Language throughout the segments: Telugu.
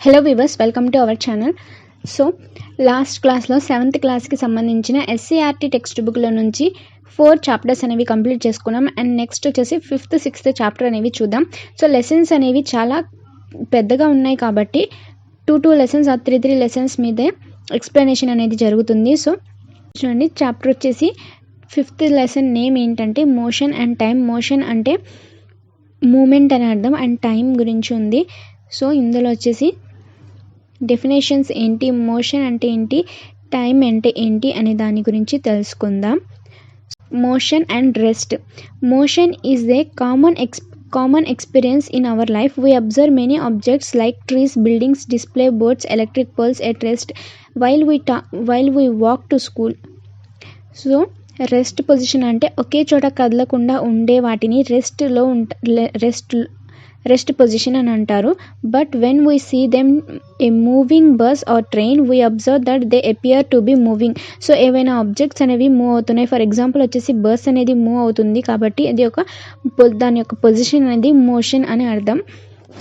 Hello viewers, welcome to our channel. So last క్లాస్లో 7th క్లాస్కి సంబంధించిన ఎస్సీఆర్టీ టెక్స్ట్ బుక్లో నుంచి 4 చాప్టర్స్ అనేవి కంప్లీట్ చేసుకున్నాం. అండ్ నెక్స్ట్ వచ్చేసి 5th 6th చాప్టర్ అనేవి చూద్దాం. సో లెసన్స్ అనేవి చాలా పెద్దగా ఉన్నాయి కాబట్టి 2 లెసన్స్ ఆ 3 లెసన్స్ మీదే ఎక్స్ప్లెనేషన్ అనేది జరుగుతుంది. సో చూడండి, చాప్టర్ వచ్చేసి 5th లెసన్ నేమ్ ఏంటంటే మోషన్ అండ్ టైం. మోషన్ అంటే మూమెంట్ అని అర్థం, అండ్ టైం గురించి ఉంది. సో ఇందులో వచ్చేసి డెఫినేషన్స్ ఏంటి, మోషన్ అంటే ఏంటి, టైం అంటే ఏంటి అనే దాని గురించి తెలుసుకుందాం. Motion and rest. Motion is a common experience in our life. We observe many objects like trees, buildings, display boards, electric poles at rest while we walk to school. So rest position అంటే ఒకే చోట కదలకుండా ఉండే వాటిని రెస్ట్ పొజిషన్ అని అంటారు. But when we see them a moving bus or train we observe that they appear to be moving. So ఏవైనా ఆబ్జెక్ట్స్ అనేవి మూవ్ అవుతున్నాయి, ఫర్ ఎగ్జాంపుల్ వచ్చేసి బస్ అనేది మూవ్ అవుతుంది కాబట్టి అది దాని యొక్క పొజిషన్ అనేది మోషన్ అని అర్థం.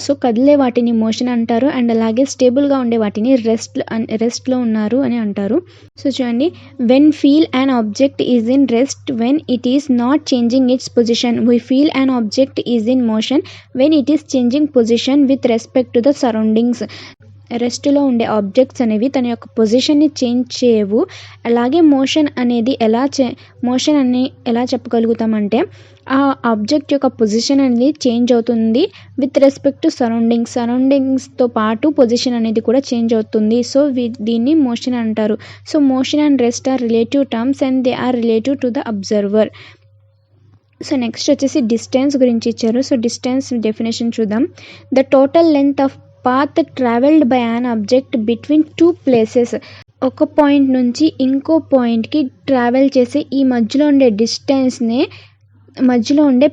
సో కదిలే వాటిని మోషన్ అంటారు, అండ్ అలాగే స్టేబుల్గా ఉండే వాటిని రెస్ట్లో ఉన్నారు అని అంటారు. సో చూడండి, when feel an object is in rest when it is not changing its position. We feel an object is in motion when it is changing position with respect to the surroundings. రెస్ట్లో ఉండే ఆబ్జెక్ట్స్ అనేవి తన యొక్క పొజిషన్ని చేంజ్ చేయవు. అలాగే మోషన్ అని ఎలా చెప్పగలుగుతామంటే ఆ ఆబ్జెక్ట్ యొక్క పొజిషన్ అనేది చేంజ్ అవుతుంది విత్ రెస్పెక్ట్ టు సరౌండింగ్స్తో పాటు పొజిషన్ అనేది కూడా చేంజ్ అవుతుంది. సో దీన్ని మోషన్ అంటారు. So motion and rest are relative terms and they are relative to the observer. So next వచ్చేసి డిస్టెన్స్ గురించి ఇచ్చారు. సో డిస్టెన్స్ డెఫినేషన్ చూద్దాం. The total length of path travelled by an object between 2 places. ఒక పాయింట్ నుంచి ఇంకో పాయింట్కి ట్రావెల్ చేసే ఈ మధ్యలో ఉండే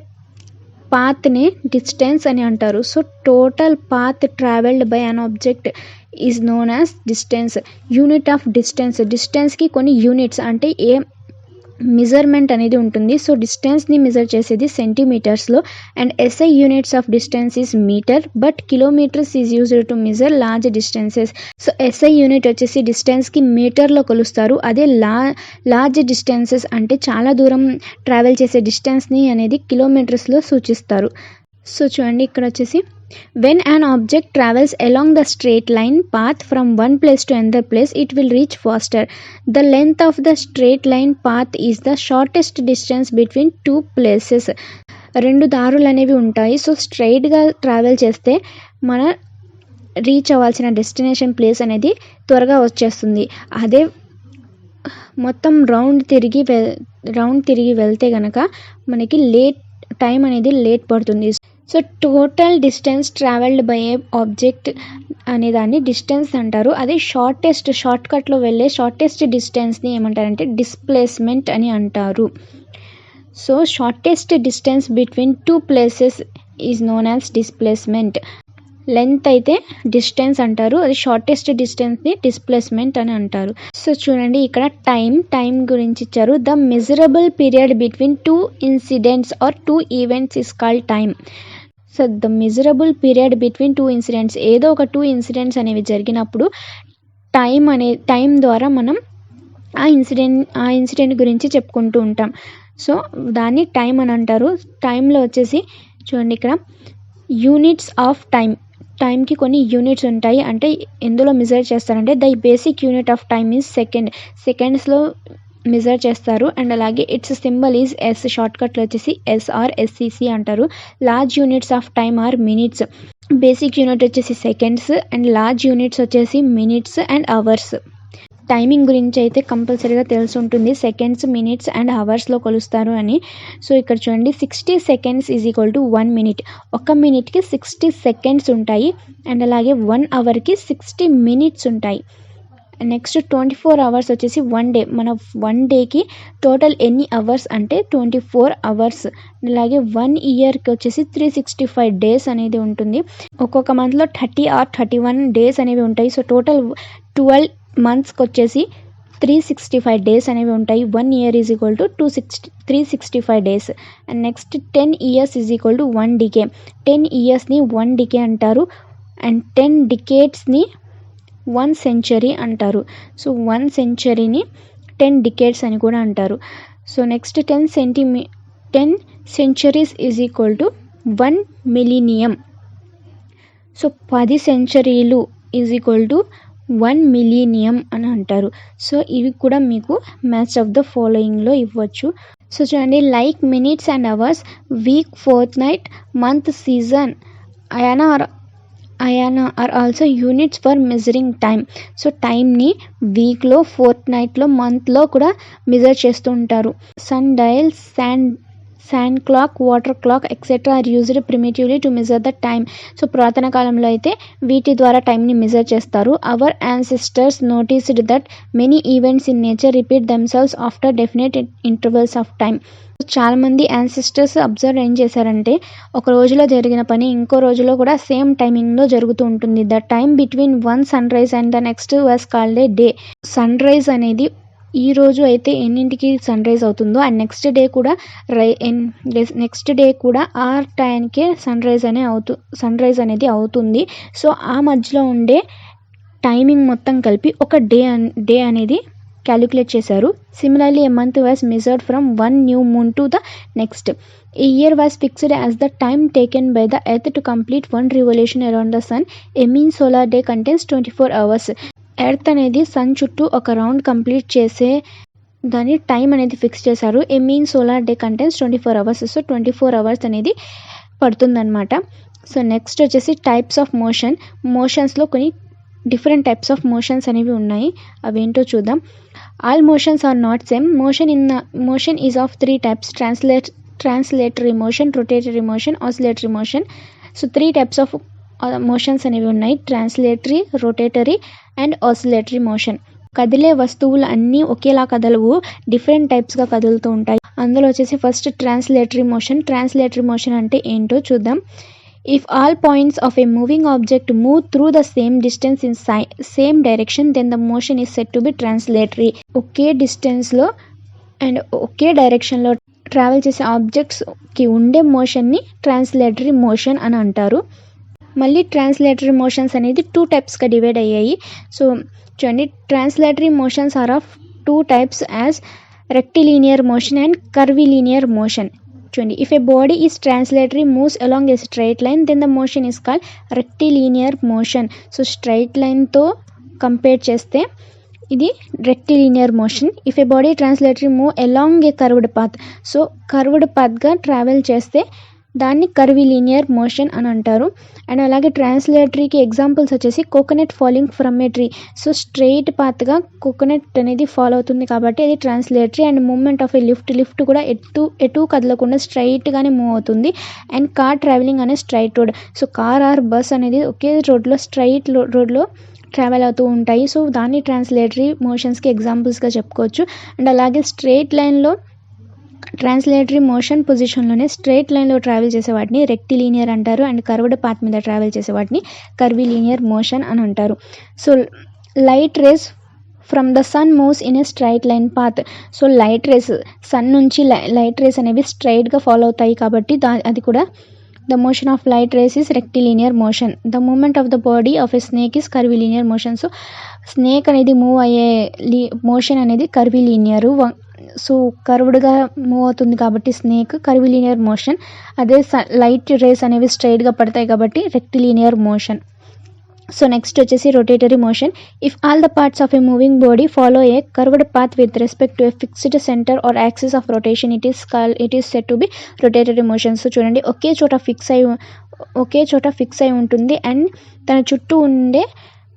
పాత్ని డిస్టెన్స్ అని అంటారు. So total path travelled by an object is known as distance. Unit of డిస్టెన్స్కి కొన్ని యూనిట్స్ అంటే ఏ మెజర్మెంట్ అనేది ఉంటుంది. సో డిస్టెన్స్ని మెజర్ చేసేది సెంటీమీటర్స్లో, and SI units of distance is metre, but kilometres is used to measure large distances. So SI unit వచ్చేసి డిస్టెన్స్కి మీటర్లో కొలుస్తారు. అదే లార్జ్ డిస్టెన్సెస్ అంటే చాలా దూరం ట్రావెల్ చేసే డిస్టెన్స్ని అనేది కిలోమీటర్స్లో సూచిస్తారు. సో చూడండి, ఇక్కడ వచ్చేసి when an object travels along the straight line path from one place to another place, it will reach faster. The length of the straight line path is the shortest distance between 2 places. 2 దారులు అనేవి ఉంటాయి. సో స్ట్రైట్గా ట్రావెల్ చేస్తే మన రీచ్ అవ్వాల్సిన డెస్టినేషన్ ప్లేస్ అనేది త్వరగా వచ్చేస్తుంది. అదే మొత్తం రౌండ్ తిరిగి వెళ్తే కనుక మనకి టైం అనేది లేట్ పడుతుంది. So total distance travelled by A object అనే దాన్ని డిస్టెన్స్ అంటారు. అదే షార్ట్కట్లో వెళ్ళే షార్టెస్ట్ డిస్టెన్స్ని ఏమంటారంటే డిస్ప్లేస్మెంట్ అని అంటారు. So shortest distance between 2 places is known as displacement. Length అయితే డిస్టెన్స్ అంటారు, అది షార్టెస్ట్ డిస్టెన్స్ని డిస్ప్లేస్మెంట్ అని అంటారు. సో చూడండి, ఇక్కడ టైం గురించి ఇచ్చారు. The measurable period between 2 incidents or 2 events is called time. So the measurable period between 2 incidents, ఏదో ఒక 2 ఇన్సిడెంట్స్ అనేవి జరిగినప్పుడు టైం ద్వారా మనం ఆ ఇన్సిడెంట్ గురించి చెప్పుకుంటూ ఉంటాం. సో దాన్ని టైం అని అంటారు. టైంలో వచ్చేసి చూడండి, ఇక్కడ యూనిట్స్ ఆఫ్ టైంకి కొన్ని యూనిట్స్ ఉంటాయి. అంటే ఎందులో మెజర్ చేస్తారంటే the basic unit of time is సెకండ్స్లో మెజర్ చేస్తారు. అండ్ అలాగే ఇట్స్ సింబల్ ఈజ్ ఎస్. షార్ట్కట్లో వచ్చేసి ఎస్ఆర్ ఎస్సిసి అంటారు. Large units of time are minutes. Basic unit వచ్చేసి సెకండ్స్, అండ్ లార్జ్ యూనిట్స్ వచ్చేసి మినిట్స్ అండ్ అవర్స్. టైమింగ్ గురించి అయితే కంపల్సరీగా తెలిసి ఉంటుంది, సెకండ్స్, మినిట్స్ అండ్ అవర్స్లో కొలుస్తారు అని. సో ఇక్కడ చూడండి, 60 seconds is equal to 1 minute. 1 మినిట్కి 60 seconds ఉంటాయి, అండ్ అలాగే 1 అవర్కి 60 మినిట్స్ ఉంటాయి. నెక్స్ట్ 24 అవర్స్ వచ్చేసి 1 డే. మన 1 డేకి టోటల్ ఎన్ని అవర్స్ అంటే 24 అవర్స్. అలాగే 1 ఇయర్కి వచ్చేసి 365 డేస్ అనేది ఉంటుంది. ఒక్కొక్క మంత్లో 30 ఆర్ 31 డేస్ అనేవి ఉంటాయి. సో టోటల్ 12 మంత్స్కి వచ్చేసి 365 డేస్ అనేవి ఉంటాయి. 1 year is equal to 365 days. And next 10 years is equal to 1 decade. 10 ఇయర్స్ని 1 డికే అంటారు. అండ్ 10 డికేట్స్ని 1 సెంచరీ అంటారు. సో 1 సెంచరీని 10 డికేట్స్ అని కూడా అంటారు. So next 10 centuries is equal to 1 millennium. So 10 సెంచరీలు ఈజ్ ఈక్వల్ టు 1 మిలీనియం అని అంటారు. సో ఇవి కూడా మీకు మ్యాచ్ ఆఫ్ ద ఫాలోయింగ్లో ఇవ్వచ్చు. సో చూడండి, like minutes and hours, week, fortnight, month, season, అయానా are also units for measuring time. So టైంని వీక్లో, ఫోర్త్ నైట్లో, మంత్లో కూడా మెజర్ చేస్తూ ఉంటారు. Sundial, sand clock, water clock etcetera are used primitively to measure the time. So పురాతన కాలంలో అయితే వీటి ద్వారా టైంని మెజర్ చేస్తారు. Our ancestors noticed that many events in nature repeat themselves after definite intervals of time. చాలామంది యాన్సిస్టర్స్ అబ్జర్వ్ ఏం చేశారంటే, ఒక రోజులో జరిగిన పని ఇంకో రోజులో కూడా సేమ్ టైమింగ్లో జరుగుతూ ఉంటుంది. The time between one sunrise and the next was called a day. Sunrise అనేది ఈ రోజు అయితే ఎన్నింటికి సన్ రైజ్ అవుతుందో అండ్ నెక్స్ట్ డే కూడా ఆ టైంకే సన్ రైజ్ అనేది అవుతుంది. సో ఆ మధ్యలో ఉండే టైమింగ్ మొత్తం కలిపి ఒక డే అనేది క్యాలిక్యులేట్ చేశారు. Similarly a month was measured from one new moon to the next. A year was fixed as the time taken by the earth to complete one revolution around the sun. A mean solar day contains 24 hours. Earth అనేది సన్ చుట్టూ ఒక రౌండ్ కంప్లీట్ చేసే దాని టైం అనేది ఫిక్స్ చేశారు. A mean solar day contains 24 hours. So 24 hours అనేది పడుతుందన్నమాట. సో నెక్స్ట్ వచ్చేసి టైప్స్ ఆఫ్ మోషన్స్లో కొన్ని డిఫరెంట్ టైప్స్ ఆఫ్ మోషన్స్ అనేవి ఉన్నాయి. అవేంటో చూద్దాం. All motions are not same. Motion is of 3 types: translatory motion, rotatory motion, oscillatory motion. So 3 types of motions అనేవి ఉన్నాయి: translatory, rotatory and oscillatory motion. కదిలే వస్తువులు అన్నీ ఒకేలా కదలవు, డిఫరెంట్ టైప్స్గా కదులుతూ ఉంటాయి. అందులో వచ్చేసి ఫస్ట్ ట్రాన్స్లేటరీ మోషన్ అంటే ఏంటో చూద్దాం. If all points of a moving object move through the same distance in same direction, then the motion is said to be translatory. ఒకే డిస్టెన్స్లో అండ్ ఒకే డైరెక్షన్లో ట్రావెల్ చేసే ఆబ్జెక్ట్స్కి ఉండే మోషన్ని ట్రాన్స్లేటరీ మోషన్ అని అంటారు. మళ్ళీ ట్రాన్స్లేటరీ మోషన్స్ అనేది 2 టైప్స్గా డివైడ్ అయ్యాయి. సో చూడండి, translatory motions are of 2 types as rectilinear motion and curvilinear motion. చూడండి, if a body is translatory moves along a straight line, then the motion is called rectilinear motion. So straight లైన్తో కంపేర్ చేస్తే ఇది rectilinear motion. If a body translatory move along a curved path, so curved పాత్గా ట్రావెల్ చేస్తే దాన్ని కర్విలీనియర్ మోషన్ అని అంటారు. అండ్ అలాగే ట్రాన్స్లేటరీకి ఎగ్జాంపుల్స్ వచ్చేసి coconut falling from a tree. So straight పాత్గా కోకోనట్ అనేది ఫాలో అవుతుంది కాబట్టి అది translatory. And movement of a lift కూడా ఎటు కదలకుండా స్ట్రైట్గానే మూవ్ అవుతుంది. అండ్ కార్ ట్రావెలింగ్ అనే straight road. So car or bus అనేది ఒకే రోడ్లో స్ట్రైట్ రోడ్లో ట్రావెల్ అవుతూ ఉంటాయి. సో దాన్ని ట్రాన్స్లేటరీ మోషన్స్కి ఎగ్జాంపుల్స్గా చెప్పుకోవచ్చు. అండ్ అలాగే స్ట్రెయిట్ లైన్లో ట్రాన్స్లేటరీ మోషన్ పొజిషన్లోనే స్ట్రెయిట్ లైన్లో ట్రావెల్ చేసే వాటిని రెక్టిలీనియర్ అంటారు. అండ్ కర్వ్డ్ పాత్ మీద ట్రావెల్ చేసే వాటిని కర్విలీనియర్ మోషన్ అని అంటారు. So light rays from the sun moves in a straight line path. So light rays sun నుంచి లైట్ రేస్ అనేవి స్ట్రైట్గా ఫాలో అవుతాయి కాబట్టి అది కూడా the motion of light rays is rectilinear motion. The movement of the body of a snake is curvilinear motion. So snake అనేది మూవ్ అయ్యే మోషన్ అనేది కర్విలీనియర్. సో కర్వ్డ్గా మూవ్ అవుతుంది కాబట్టి స్నేక్ కర్విలీనియర్ మోషన్. అదే లైట్ రేస్ అనేవి స్ట్రైట్గా పడతాయి కాబట్టి రెక్టిలీనియర్ మోషన్. సో నెక్స్ట్ వచ్చేసి rotatory motion. If all the parts of a moving body follow a curved path with respect to a fixed centre or axis of rotation, it is said to be rotatory motion. So చూడండి, ఒకే చోట ఫిక్స్ అయి ఉంటుంది అండ్ తన చుట్టూ ఉండే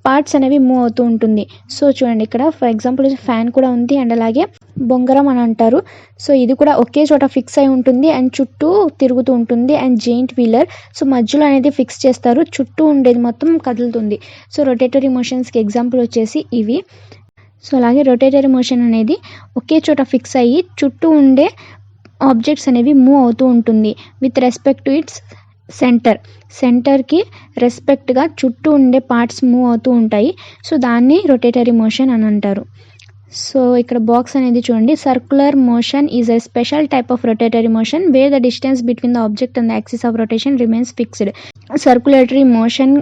పార్ట్స్ అనేవి మూవ్ అవుతూ ఉంటుంది. సో చూడండి, ఇక్కడ ఫర్ ఎగ్జాంపుల్ ఫ్యాన్ కూడా ఉంది అండ్ అలాగే బొంగరం అని అంటారు. సో ఇది కూడా ఒకే చోట ఫిక్స్ అయి ఉంటుంది అండ్ చుట్టూ తిరుగుతూ ఉంటుంది. అండ్ జెయింట్ వీలర్, సో మధ్యలో అనేది ఫిక్స్ చేస్తారు, చుట్టూ ఉండేది మొత్తం కదులుతుంది. సో రొటేటరీ మోషన్స్కి ఎగ్జాంపుల్ వచ్చేసి ఇవి. సో అలాగే రొటేటరీ మోషన్ అనేది ఒకే చోట ఫిక్స్ అయ్యి చుట్టూ ఉండే ఆబ్జెక్ట్స్ అనేవి మూవ్ అవుతూ ఉంటుంది విత్ రెస్పెక్ట్ టు ఇట్స్ సెంటర్కి రెస్పెక్ట్గా చుట్టూ ఉండే పార్ట్స్ మూవ్ అవుతూ ఉంటాయి. సో దాన్ని రొటేటరీ మోషన్ అని అంటారు. సో ఇక్కడ బాక్స్ అనేది చూడండి, circular motion is a special type of rotatory motion wear the distance between the object and the axis of rotation remains fixed. Circulatory motion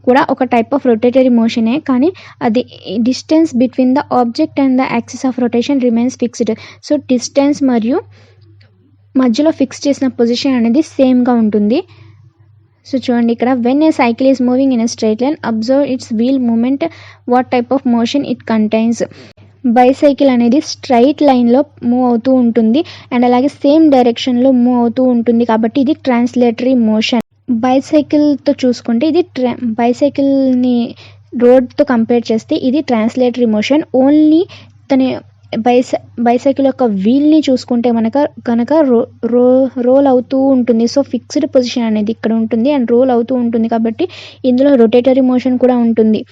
కూడా ఒక టైప్ ఆఫ్ రొటేటరీ మోషనే, కానీ అది distance between the object and the axis of rotation remains fixed. So distance మరియు మధ్యలో ఫిక్స్ చేసిన పొజిషన్ అనేది సేమ్గా ఉంటుంది. సో చూడండి ఇక్కడ, when a cycle is moving in a straight line observe its wheel movement, what type of motion it contains. Bicycle అనేది స్ట్రైట్ లైన్లో మూవ్ అవుతూ ఉంటుంది అండ్ అలాగే సేమ్ డైరెక్షన్లో మూవ్ అవుతూ ఉంటుంది, కాబట్టి ఇది ట్రాన్స్లేటరీ మోషన్. బైసైకిల్తో చూసుకుంటే ఇది బైసైకిల్ని రోడ్తో కంపేర్ చేస్తే ఇది ట్రాన్స్లేటరీ మోషన్. ఓన్లీ తన బైసైకిల్ యొక్క వీల్ని చూసుకుంటే కనుక రోల్ అవుతూ ఉంటుంది. సో ఫిక్స్డ్ పొజిషన్ అనేది ఇక్కడ ఉంటుంది అండ్ రోల్ అవుతూ ఉంటుంది, కాబట్టి ఇందులో రొటేటరీ మోషన్ కూడా ఉంటుంది.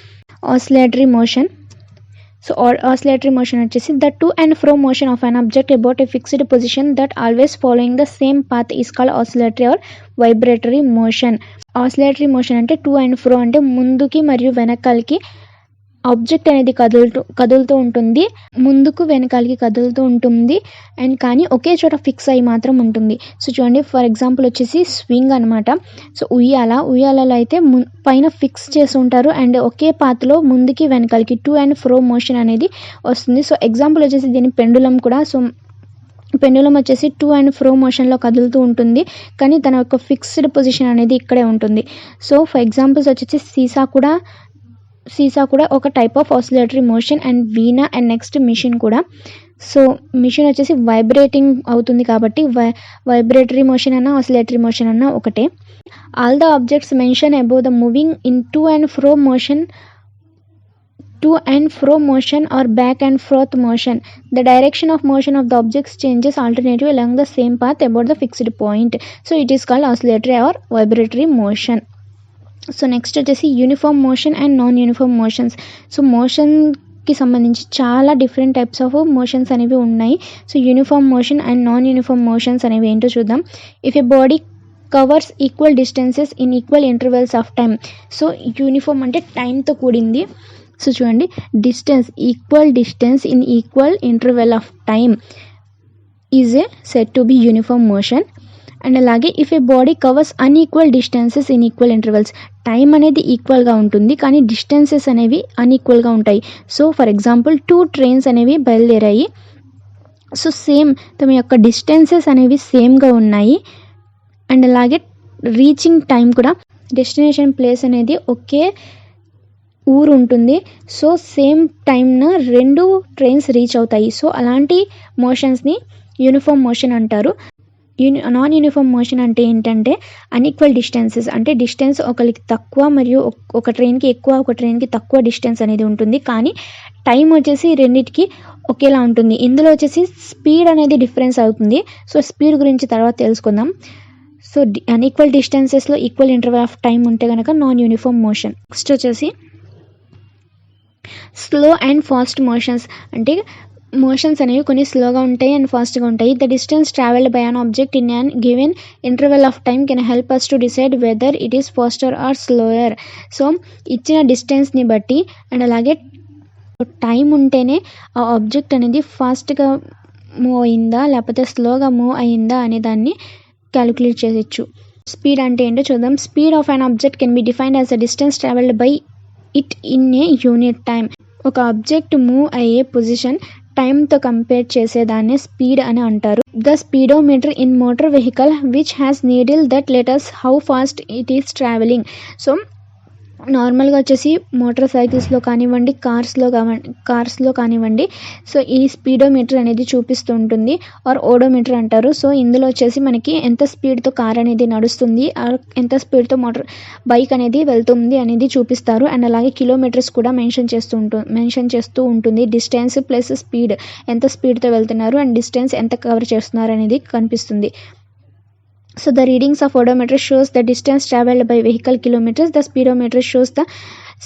Oscillatory motion. So oscillatory motion వచ్చేసి the to and fro motion of an object about a fixed position that always following the same path is called oscillatory or vibratory motion. Oscillatory motion అంటే టు అండ్ ఫ్రో అంటే ముందుకి మరియు వెనకాలకి ఆబ్జెక్ట్ అనేది కదులుతూ ఉంటుంది, ముందుకు వెనకాలకి కదులుతూ ఉంటుంది అండ్ కానీ ఒకే చోట ఫిక్స్ అయ్యి మాత్రం ఉంటుంది. సో చూడండి, ఫర్ ఎగ్జాంపుల్ వచ్చేసి స్వింగ్ అనమాట. సో ఉయ్యాలలో అయితే పైన ఫిక్స్ చేసి ఉంటారు అండ్ ఒకే పాత్లో ముందుకి వెనకాలకి టు అండ్ ఫ్రో మోషన్ అనేది వస్తుంది. సో ఎగ్జాంపుల్ వచ్చేసి దీని పెండులం కూడా. సో పెండులం వచ్చేసి టు అండ్ ఫ్రో మోషన్లో కదులుతూ ఉంటుంది, కానీ తన యొక్క ఫిక్స్డ్ పొజిషన్ అనేది ఇక్కడే ఉంటుంది. సో ఫర్ ఎగ్జాంపుల్స్ వచ్చేసి సీసా కూడా ఒక type of oscillatory motion and veena and next machine కూడా. సో మిషన్ వచ్చేసి వైబ్రేటింగ్ అవుతుంది, కాబట్టి వైబ్రేటరీ మోషన్ అన్నా ఆసిలేటరీ మోషన్ అన్నా ఒకటే. All the objects mention above the moving in to and fro motion or back and forth motion. The direction of motion of the objects changes alternatively along the same path about the fixed point. So it is called oscillatory or vibratory motion. So next వచ్చేసి uniform motion and non uniform motions. So మోషన్కి సంబంధించి చాలా డిఫరెంట్ టైప్స్ ఆఫ్ మోషన్స్ అనేవి ఉన్నాయి. So uniform motion and non uniform motions అనేవి ఏంటో చూద్దాం. If a body covers equal distances in equal intervals of time. So uniform అంటే టైంతో కూడింది. సో చూడండి, equal distance in equal interval of time is a said to be uniform motion. And అలాగే if a body covers unequal distances in equal intervals, time అనేది ఈక్వల్గా ఉంటుంది కానీ డిస్టెన్సెస్ అనేవి అన్ఈక్వల్గా ఉంటాయి. సో ఫర్ ఎగ్జాంపుల్ 2 ట్రైన్స్ అనేవి బయలుదేరాయి. సో సేమ్ తమ యొక్క డిస్టెన్సెస్ అనేవి సేమ్గా ఉన్నాయి అండ్ అలాగే రీచింగ్ టైం కూడా, డెస్టినేషన్ ప్లేస్ అనేది ఒకే ఊరు ఉంటుంది. సో సేమ్ టైంన 2 ట్రైన్స్ రీచ్ అవుతాయి. సో అలాంటి మోషన్స్ని యూనిఫామ్ మోషన్ అంటారు. నాన్ యూనిఫామ్ మోషన్ అంటే ఏంటంటే అన్ఈక్వల్ డిస్టెన్సెస్, అంటే డిస్టెన్స్ ఒకరికి తక్కువ మరియు ఒక ట్రైన్కి ఎక్కువ ఒక ట్రైన్కి తక్కువ డిస్టెన్స్ అనేది ఉంటుంది, కానీ టైం వచ్చేసి రెండింటికి ఒకేలా ఉంటుంది. ఇందులో వచ్చేసి స్పీడ్ అనేది డిఫరెన్స్ అవుతుంది. సో స్పీడ్ గురించి తర్వాత తెలుసుకుందాం. సో అన్ఈక్వల్ డిస్టెన్సెస్లో ఈక్వల్ ఇంటర్వెల్ ఆఫ్ టైం ఉంటే కనుక నాన్ యూనిఫామ్ మోషన్. నెక్స్ట్ వచ్చేసి స్లో అండ్ ఫాస్ట్ మోషన్స్. అంటే మోషన్స్ అనేవి కొన్ని స్లోగా ఉంటాయి అండ్ ఫాస్ట్గా ఉంటాయి. The distance travelled by an object in an given interval of time can help us to decide whether it is faster or slower. So ఇచ్చిన డిస్టెన్స్ని బట్టి అండ్ అలాగే టైం ఉంటేనే ఆ ఆబ్జెక్ట్ అనేది ఫాస్ట్గా మూవ్ అయిందా లేకపోతే స్లోగా మూవ్ అయిందా అనే దాన్ని క్యాలిక్యులేట్ చేయొచ్చు. స్పీడ్ అంటే ఏంటో చూద్దాం. Speed of an object can be defined as the distance travelled by it in a unit time. ఒక ఆబ్జెక్ట్ మూవ్ అయ్యే పొజిషన్ టైంతో కంపేర్ చేసేదాన్ని స్పీడ్ అని అంటారు. The speedometer in motor vehicle which has needle that letters how fast it is travelling. So నార్మల్గా వచ్చేసి మోటార్ సైకిల్స్లో కానివ్వండి, కార్స్లో కానివ్వండి, సో ఈ స్పీడోమీటర్ అనేది చూపిస్తూ ఉంటుంది ఆర్ ఓడోమీటర్ అంటారు. సో ఇందులో వచ్చేసి మనకి ఎంత స్పీడ్తో కార్ అనేది నడుస్తుంది, ఎంత స్పీడ్తో బైక్ అనేది వెళ్తుంది అనేది చూపిస్తారు. అండ్ అలాగే కిలోమీటర్స్ కూడా మెన్షన్ చేస్తూ ఉంటుంది. డిస్టెన్స్ ప్లస్ స్పీడ్, ఎంత స్పీడ్తో వెళ్తున్నారు అండ్ డిస్టెన్స్ ఎంత కవర్ చేస్తున్నారు అనేది కనిపిస్తుంది. So the readings of odometer shows the distance traveled by vehicle kilometers. The speedometer shows the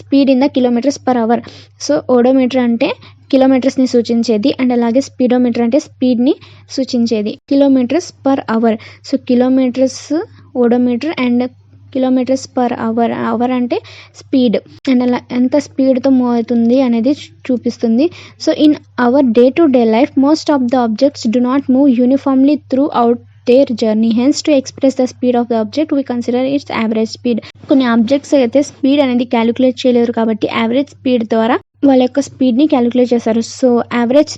speed in the kilometers per hour. So odometer అంటే కిలోమీటర్స్ని సూచించేది అండ్ అలాగే స్పీడోమీటర్ అంటే స్పీడ్ని సూచించేది. Kilometres per hour. So kilometres odometer and kilometres per hour అంటే స్పీడ్ అండ్ అలా ఎంత స్పీడ్తో మూవ్ అవుతుంది అనేది చూపిస్తుంది. So in our day to day life most of the objects do not move uniformly throughout their journey. Hence, to express the speed of the object, we consider its average speed. కొన్ని ఆబ్జెక్ట్స్ అయితే స్పీడ్ అనేది క్యాలిక్యులేట్ చేయలేరు కాబట్టి యావరేజ్ స్పీడ్ ద్వారా వాళ్ళ యొక్క స్పీడ్ని క్యాలిక్యులేట్ చేస్తారు. సో యావరేజ్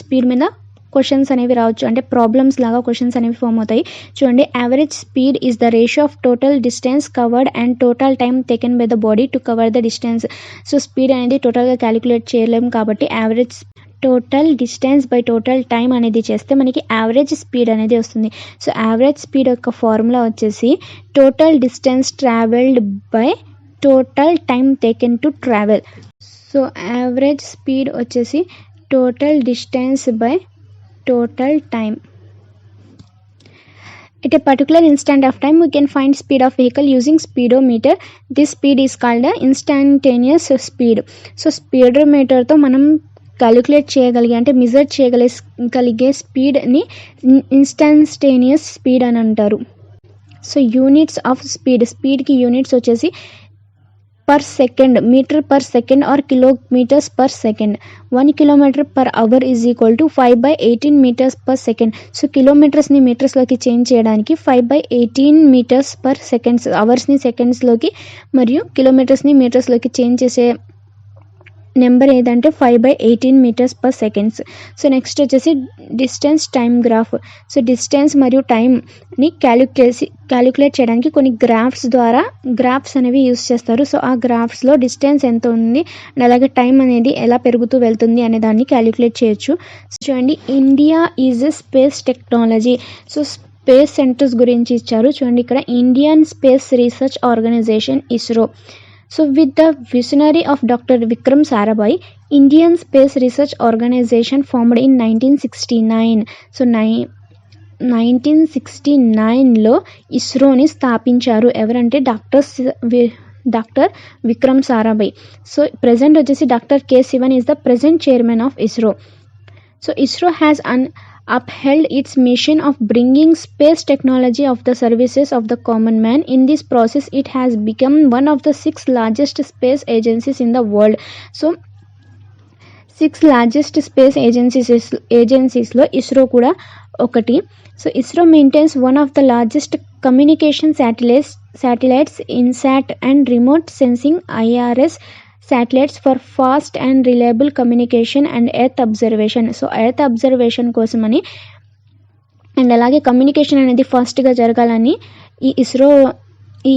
స్పీడ్ మీద క్వశ్చన్స్ అనేవి రావచ్చు, అంటే ప్రాబ్లమ్స్ లాగా క్వశ్చన్స్ అనేవి ఫామ్ అవుతాయి. చూడండి, average speed is the ratio of total distance covered and total time taken by the body to cover the distance. So speed అనేది టోటల్గా క్యాలిక్యులేట్ చేయలేము కాబట్టి average total distance by total time అనేది చేస్తే మనకి యావరేజ్ స్పీడ్ అనేది వస్తుంది. సో యావరేజ్ స్పీడ్ యొక్క ఫార్ములా వచ్చేసి total distance travelled by total time taken to travel. So average speed వచ్చేసి total distance by total time. At a particular instant of time, we can find speed of vehicle using speedometer. This speed is called the instantaneous speed. So speedometer తో మనం క్యాలిక్యులేట్ చేయగలిగే అంటే మెజర్ చేయగలిగే స్పీడ్ని ఇన్స్టంటేనియస్ స్పీడ్ అని అంటారు. సో యూనిట్స్ ఆఫ్ స్పీడ్కి యూనిట్స్ వచ్చేసి per second, meter per second or kilometers per second. 1 kilometer per hour is equal to 5/18 meters per second. So కిలోమీటర్స్ని మీటర్స్లోకి చేంజ్ చేయడానికి 5/18 meters per seconds, అవర్స్ని సెకండ్స్లోకి మరియు కిలోమీటర్స్ని మీటర్స్లోకి చేంజ్ చేసే నెంబర్ ఏదంటే 5/18 meters per seconds. So next వచ్చేసి distance time graph. So distance మరియు టైంని క్యాలిక్యులేట్ చేయడానికి కొన్ని గ్రాఫ్స్ అనేవి యూస్ చేస్తారు. సో ఆ గ్రాఫ్స్లో డిస్టెన్స్ ఎంత ఉంది అండ్ అలాగే టైం అనేది ఎలా పెరుగుతూ వెళ్తుంది అనే దాన్ని క్యాలిక్యులేట్ చేయొచ్చు. చూడండి, India is a space technology. So space centres గురించి ఇచ్చారు. చూడండి, ఇక్కడ Indian space research organisation ISRO. So with the visionary of Dr. Vikram Sarabhai, Indian Space Research Organization formed in 1969. So 1969లో ఇస్రోని స్థాపించారు. ఎవరంటే doctor Vikram Sarabhai. So present వచ్చేసి doctor K Sivan is the present chairman of ISRO. So ISRO has upheld its mission of bringing space technology of the services of the common man. In this process, it has become one of the 6 largest space agencies in the world. So 6 largest space agencies లో ఇస్రో కూడా ఒకటి. So ISRO maintains one of the largest communication satellites INSAT and remote sensing IRS satellites for fast and reliable communication and earth observation. So earth observation కోసమని అండ్ అలాగే కమ్యూనికేషన్ అనేది ఫాస్ట్గా జరగాలని ఈ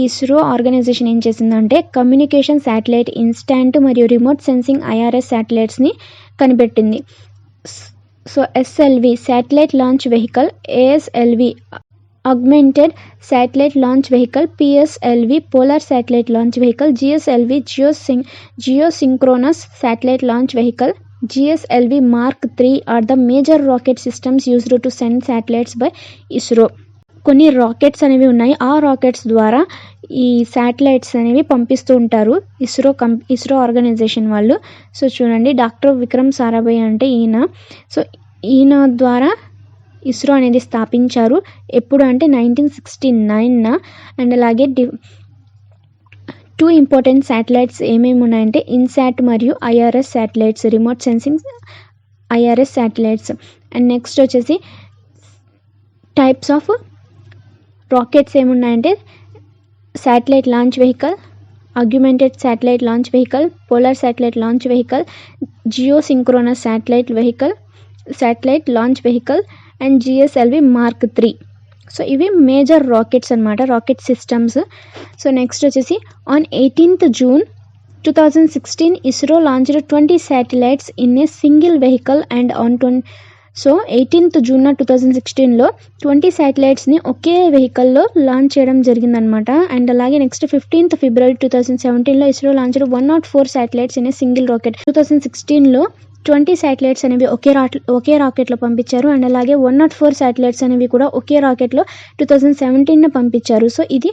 ఇస్రో ఆర్గనైజేషన్ ఏం చేసిందంటే కమ్యూనికేషన్ శాటిలైట్ ఇన్స్టాంట్ మరియు రిమోట్ సెన్సింగ్ IRS శాటిలైట్స్ని కనిపెట్టింది. So SLV satellite launch vehicle, ASLV Augmented Satellite Launch Vehicle, PSLV Polar Satellite Launch Vehicle, GSLV Geosynchronous Satellite Launch Vehicle, GSLV Mark III are the major rocket systems used to send satellites by ISRO. కొన్ని రాకెట్స్ అనేవి ఉన్నాయి. ఆ రాకెట్స్ ద్వారా ఈ శాటిలైట్స్ అనేవి పంపిస్తూ ఉంటారు ఇస్రో ఆర్గనైజేషన్ వాళ్ళు. సో చూడండి, డాక్టర్ విక్రమ్ సారాభాయ్ అంటే ఈయన ద్వారా ఇస్రో అనేది స్థాపించారు. ఎప్పుడు అంటే 1969 అండ్ అలాగే 2 ఇంపార్టెంట్ శాటిలైట్స్ ఏమేమి ఉన్నాయంటే ఇన్సాట్ మరియు IRS satellites, remote sensing IRS satellites. And next వచ్చేసి టైప్స్ ఆఫ్ రాకెట్స్ ఏమున్నాయంటే satellite launch vehicle, augmented satellite launch vehicle, polar satellite launch vehicle, geosynchronous satellite launch vehicle and GSLV Mark III. So ఇవి మేజర్ రాకెట్స్ అనమాట, రాకెట్ సిస్టమ్స్. సో నెక్స్ట్ వచ్చేసి on 18th June 2016 ISRO launched 20 satellites in a single vehicle and on 18th June 2016లో 20 శాటిలైట్స్ని ఒకే వెహికల్లో లాంచ్ చేయడం జరిగిందనమాట. అండ్ అలాగే నెక్స్ట్ 15th February 2017లో ISRO launched 104 satellites in a single rocket. 2016లో 20 శాటిలైట్స్ అనేవి ఒకే రాకెట్లో పంపించారు. అండ్ అలాగే 104 శాటిలైట్స్ అనేవి కూడా ఒకే రాకెట్లో 2017 పంపించారు. సో ఇది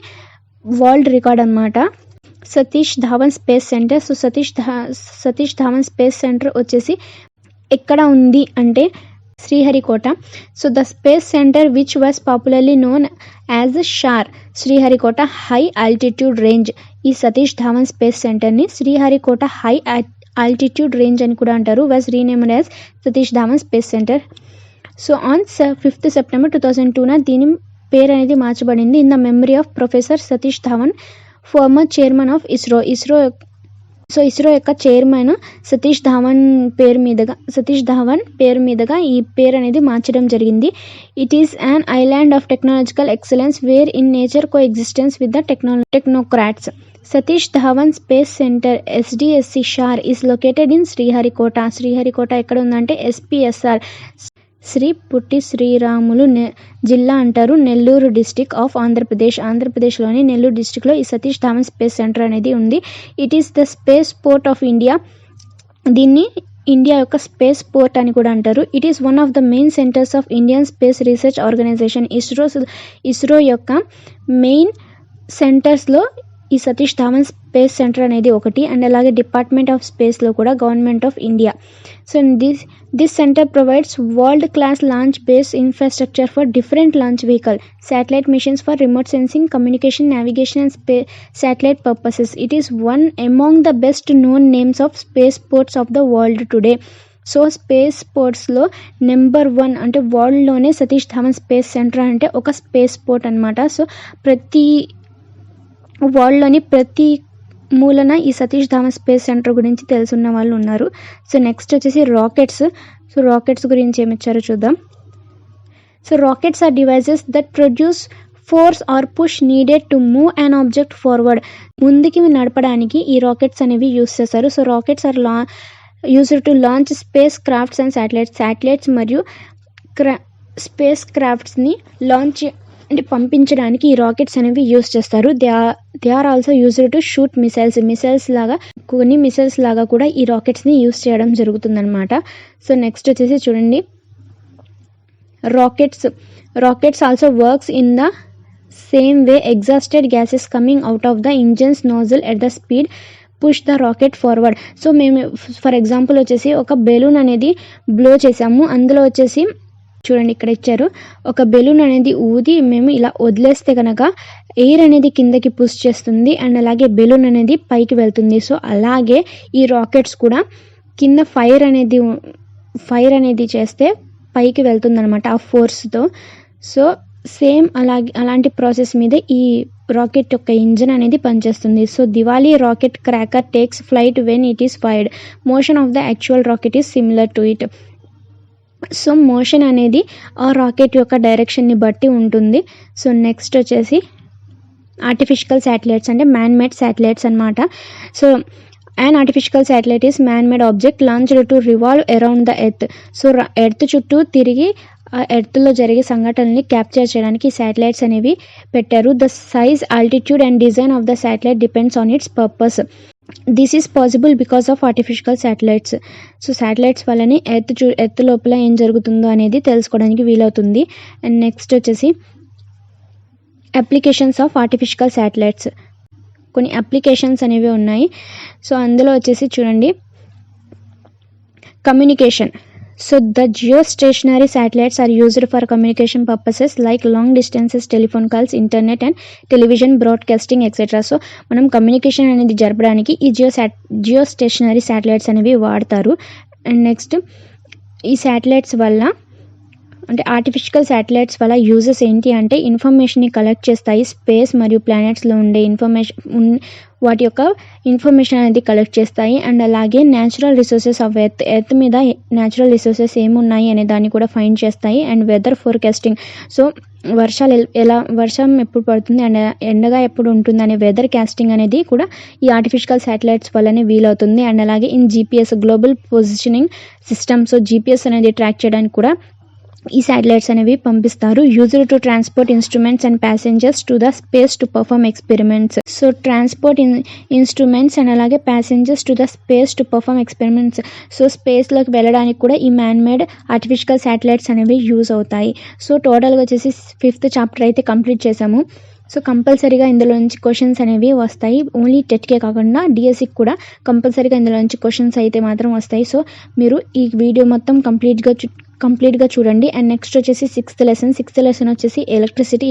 వరల్డ్ రికార్డ్ అనమాట. Satish Dhawan space centre. So Satish Dhawan space centre వచ్చేసి ఎక్కడ ఉంది అంటే Sriharikota. So the space centre which was popularly known as SHAR Sriharikota high altitude range. ఈ సతీష్ ధావన్ స్పేస్ సెంటర్ని శ్రీహరికోట హై ఆల్టిట్యూడ్ రేంజ్ అని కూడా అంటారు. Was renamed as Satish Dhawan space centre. So on 5th September 2002 దీని పేరు అనేది మార్చబడింది in the memory of professor Satish Dhawan, former chairman of ISRO. ISRO యొక్క చైర్మన్ సతీష్ ధావన్ పేరు మీదుగా ఈ పేరు అనేది మార్చడం జరిగింది. It is an island of technological excellence where in nature coexistence with the technocrats. Satish Dhawan space centre APDSC SHAR is located in Sriharikota ఎక్కడ ఉందంటే SPSR శ్రీ పుట్టి శ్రీరాములు జిల్లా అంటారు, నెల్లూరు డిస్టిక్ ఆఫ్ ఆంధ్రప్రదేశ్లోని నెల్లూరు డిస్టిక్లో ఈ సతీష్ ధావన్ స్పేస్ సెంటర్ అనేది ఉంది. It is the space port of India. దీన్ని ఇండియా యొక్క స్పేస్ పోర్ట్ అని కూడా అంటారు. It is one of the main centres of Indian space research organisation. ISRO యొక్క మెయిన్ సెంటర్స్లో ఈ సతీష్ ధావన్ స్పేస్ సెంటర్ అనేది ఒకటి. అండ్ అలాగే డిపార్ట్మెంట్ ఆఫ్ స్పేస్లో కూడా government of India. So this centre provides world class launch base infrastructure for different launch vehicle, satellite missions for remote sensing, communication, navigation and satellite purposes. It is one among the best known names of spaceports of the world today. So space పోర్ట్స్లో నెంబర్ 1 అంటే వరల్డ్లోనే సతీష్ ధావన్ స్పేస్ సెంటర్ అంటే ఒక స్పేస్ పోర్ట్ అనమాట. సో వరల్డ్లోని ప్రతి మూలన ఈ సతీష్ ధావన్ స్పేస్ సెంటర్ గురించి తెలుసున్న వాళ్ళు ఉన్నారు. సో నెక్స్ట్ వచ్చేసి రాకెట్స్. సో రాకెట్స్ గురించి ఏమి ఇచ్చారో చూద్దాం. So rockets are devices that produce force or push needed to move an object forward. ముందుకి నడపడానికి ఈ రాకెట్స్ అనేవి యూస్ చేస్తారు. So rockets are used to launch spacecrafts and satellites మరియు స్పేస్ క్రాఫ్ట్స్ని లాంచ్ అంటే పంపించడానికి ఈ రాకెట్స్ అనేవి యూస్ చేస్తారు. They are also used to shoot కొన్ని మిసైల్స్ లాగా కూడా ఈ రాకెట్స్ని యూస్ చేయడం జరుగుతుందన్నమాట. సో నెక్స్ట్ వచ్చేసి చూడండి, rockets also works in the same way. Exhausted gases coming out of the engines nozzle at the speed push the rocket forward. So మేము ఫర్ ఎగ్జాంపుల్ వచ్చేసి ఒక బెలూన్ అనేది బ్లో చేసాము. అందులో వచ్చేసి చూడండి ఇక్కడ ఇచ్చారు, ఒక బెలూన్ అనేది ఊది మేము ఇలా వదిలేస్తే కనుక ఎయిర్ అనేది కిందకి పుష్ చేస్తుంది అండ్ అలాగే బెలూన్ అనేది పైకి వెళ్తుంది. సో అలాగే ఈ రాకెట్స్ కూడా కింద ఫైర్ అనేది చేస్తే పైకి వెళ్తుంది అనమాట ఆ ఫోర్స్తో. సో సేమ్ అలాంటి ప్రాసెస్ మీద ఈ రాకెట్ యొక్క ఇంజన్ అనేది పనిచేస్తుంది. So Diwali rocket cracker takes flight when it is fired. Motion of the actual rocket is similar to it. So motion అనేది ఆ రాకెట్ యొక్క డైరెక్షన్ని బట్టి ఉంటుంది. సో నెక్స్ట్ వచ్చేసి ఆర్టిఫిషియల్ శాటిలైట్స్ అంటే మ్యాన్ మేడ్ శాటిలైట్స్ అనమాట. So an artificial satellite is man-made object launched to revolve around the earth. So earth చుట్టూ తిరిగి ఆ ఎర్త్లో జరిగే సంఘటనల్ని క్యాప్చర్ చేయడానికి శాటిలైట్స్ అనేవి పెట్టారు. The size, altitude and design of the satellite depends on it's purpose. This is possible because of artificial satellites. So satellites వల్లనే ఎర్త్ లోపల ఏం జరుగుతుందో అనేది తెలుసుకోవడానికి వీలవుతుంది. అండ్ నెక్స్ట్ వచ్చేసి అప్లికేషన్స్ ఆఫ్ ఆర్టిఫిషియల్ శాటిలైట్స్. కొన్ని అప్లికేషన్స్ అనేవి ఉన్నాయి. సో అందులో వచ్చేసి చూడండి, communication. So the geostationary satellites are used for communication purposes like long distances, telephone calls, internet and television broadcasting etc. So మనం కమ్యూనికేషన్ అనేది జరపడానికి ఈ geostationary satellites అనేవి వాడతారు. అండ్ నెక్స్ట్ ఈ శాటిలైట్స్ వల్ల అంటే ఆర్టిఫిషియల్ శాటిలైట్స్ వల్ల యూజెస్ ఏంటి అంటే ఇన్ఫర్మేషన్ని కలెక్ట్ చేస్తాయి. స్పేస్ మరియు ప్లానెట్స్లో ఉండే వాటి యొక్క ఇన్ఫర్మేషన్ అనేది కలెక్ట్ చేస్తాయి. అండ్ అలాగే న్యాచురల్ రిసోర్సెస్ ఆఫ్ ఎర్త్ మీద న్యాచురల్ రిసోర్సెస్ ఏమున్నాయి అనే దాన్ని కూడా ఫైండ్ చేస్తాయి. And weather forecasting. సో వర్షం ఎప్పుడు పడుతుంది అండ్ ఎండగా ఎప్పుడు ఉంటుంది అనే వెదర్ కాస్టింగ్ అనేది కూడా ఈ ఆర్టిఫిషియల్ శాటిలైట్స్ వల్లనే వీలవుతుంది. అండ్ అలాగే in GPS global positioning system. So GPS అనేది ట్రాక్ చేయడానికి కూడా ఈ శాటిలైట్స్ అనేవి పంపిస్తారు. Used to transport instruments and passengers to the space to perform experiments. So transport instruments and అలాగే passengers to the space to perform experiments. So స్పేస్లోకి వెళ్ళడానికి కూడా ఈ మ్యాన్ మేడ్ ఆర్టిఫిషియల్ శాటిలైట్స్ అనేవి యూజ్ అవుతాయి. సో టోటల్గా వచ్చేసి 5th చాప్టర్ అయితే కంప్లీట్ చేసాము. సో కంపల్సరీగా ఇందులో నుంచి క్వశ్చన్స్ అనేవి వస్తాయి. ఓన్లీ టెట్కే కాకుండా డిఎస్సికి కూడా కంపల్సరీగా ఇందులో నుంచి క్వశ్చన్స్ అయితే మాత్రం వస్తాయి. సో మీరు ఈ వీడియో మొత్తం కంప్లీట్గా చూడండి. అండ్ నెక్స్ట్ వచ్చేసి 6th లెసన్ వచ్చేసి electricity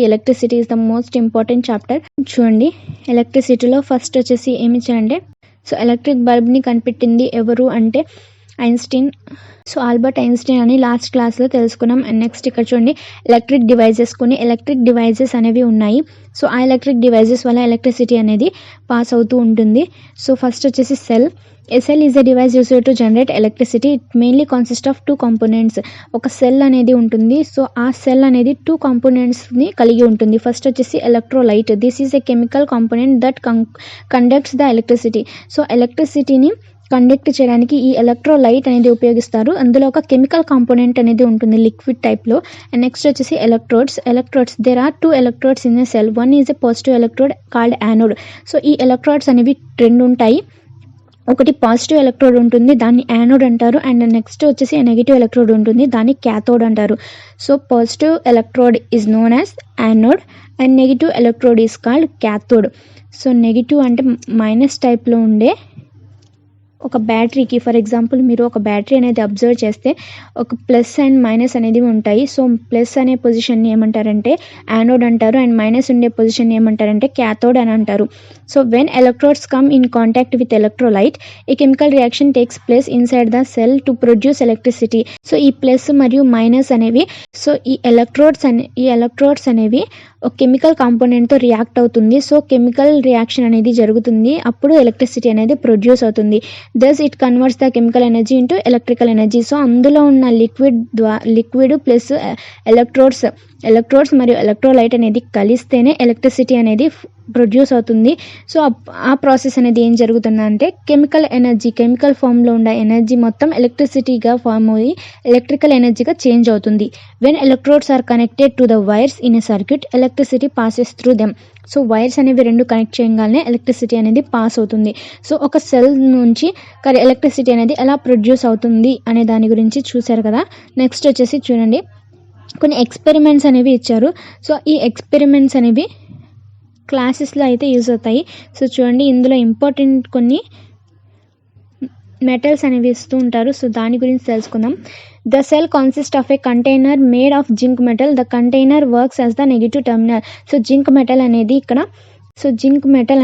is the most important chapter. చూడండి, ఎలక్ట్రిసిటీలో ఫస్ట్ వచ్చేసి ఏమి ఇచ్చారంటే, సో ఎలక్ట్రిక్ బల్బ్ని కనిపెట్టింది ఎవరు అంటే ఐన్స్టీన్. సో ఆల్బర్ట్ ఐన్స్టీన్ అని లాస్ట్ క్లాస్లో తెలుసుకున్నాం. అండ్ నెక్స్ట్ ఇక్కడ చూడండి ఎలక్ట్రిక్ డివైజెస్, కొన్ని ఎలక్ట్రిక్ డివైజెస్ అనేవి ఉన్నాయి. సో ఆ ఎలక్ట్రిక్ డివైజెస్ వల్ల ఎలక్ట్రిసిటీ అనేది పాస్ అవుతూ ఉంటుంది. సో ఫస్ట్ వచ్చేసి cell. A cell is a device used to generate electricity. It mainly consists of two components. ఒక సెల్ అనేది ఉంటుంది. సో ఆ సెల్ అనేది 2 componentsని కలిగి ఉంటుంది. ఫస్ట్ వచ్చేసి electrolyte. This is a chemical component that conducts the electricity. So ఎలక్ట్రిసిటీని కండక్ట్ చేయడానికి ఈ ఎలక్ట్రోలైట్ అనేది ఉపయోగిస్తారు. అందులో ఒక కెమికల్ కాంపోనెంట్ అనేది ఉంటుంది లిక్విడ్ టైప్లో. అండ్ నెక్స్ట్ వచ్చేసి electrodes there are 2 electrodes in a cell. One is a positive electrode called anode. So ఈ ఎలక్ట్రోడ్స్ అనేవి 2 ఉంటాయి. ఒకటి పాజిటివ్ ఎలక్ట్రోడ్ ఉంటుంది, దాన్ని యానోడ్ అంటారు. అండ్ నెక్స్ట్ వచ్చేసి నెగిటివ్ ఎలక్ట్రోడ్ ఉంటుంది, దాన్ని క్యాథోడ్ అంటారు. So positive electrode is known as anode and negative electrode is called cathode. So negative అంటే మైనస్ టైప్లో ఉండే ఒక బ్యాటరీకి, ఫర్ ఎగ్జాంపుల్ మీరు ఒక బ్యాటరీ అనేది అబ్జర్వ్ చేస్తే ఒక ప్లస్ అండ్ మైనస్ అనేది ఉంటాయి. సో ప్లస్ అనే పొజిషన్ని ఏమంటారంటే యానోడ్ అంటారు, అండ్ మైనస్ ఉండే పొజిషన్ ఏమంటారంటే క్యాథోడ్ అని అంటారు. So when electrodes come in contact with electrolyte a chemical reaction takes place inside the cell to produce electricity. So ఈ ప్లస్ మరియు మైనస్ అనేవి, సో ఈ ఎలక్ట్రోడ్స్ అనేవి ఒక కెమికల్ కాంపోనెంట్తో రియాక్ట్ అవుతుంది. సో కెమికల్ రియాక్షన్ అనేది జరుగుతుంది, అప్పుడు ఎలక్ట్రిసిటీ అనేది ప్రొడ్యూస్ అవుతుంది. Thus it converts the chemical energy into electrical energy. So అందులో ఉన్న లిక్విడ్ ప్లస్ ఎలక్ట్రోడ్స్ మరియు ఎలక్ట్రోలైట్ అనేది కలిస్తేనే ఎలక్ట్రిసిటీ అనేది ప్రొడ్యూస్ అవుతుంది. సో ఆ ప్రాసెస్ అనేది ఏం జరుగుతుందంటే కెమికల్ ఫామ్లో ఉన్న ఎనర్జీ మొత్తం ఎలక్ట్రిసిటీగా ఫామ్ అయ్యి ఎలక్ట్రికల్ ఎనర్జీగా చేంజ్ అవుతుంది. When electrodes are connected to the wires in a circuit electricity passes through them. So wires అనేవి 2 కనెక్ట్ చేయగానే ఎలక్ట్రిసిటీ అనేది పాస్ అవుతుంది. సో ఒక సెల్ నుంచి ఎలక్ట్రిసిటీ అనేది ఎలా ప్రొడ్యూస్ అవుతుంది అనే దాని గురించి చూశారు కదా. నెక్స్ట్ వచ్చేసి చూడండి కొన్ని ఎక్స్పెరిమెంట్స్ అనేవి ఇచ్చారు. సో ఈ ఎక్స్పెరిమెంట్స్ అనేవి క్లాసెస్లో అయితే యూజ్ అవుతాయి. సో చూడండి ఇందులో ఇంపార్టెంట్ కొన్ని మెటల్స్ అనేవి ఇస్తూ ఉంటారు. సో దాని గురించి తెలుసుకుందాం. The cell consist of a container made of zinc metal. The container works as the negative terminal. So zinc metal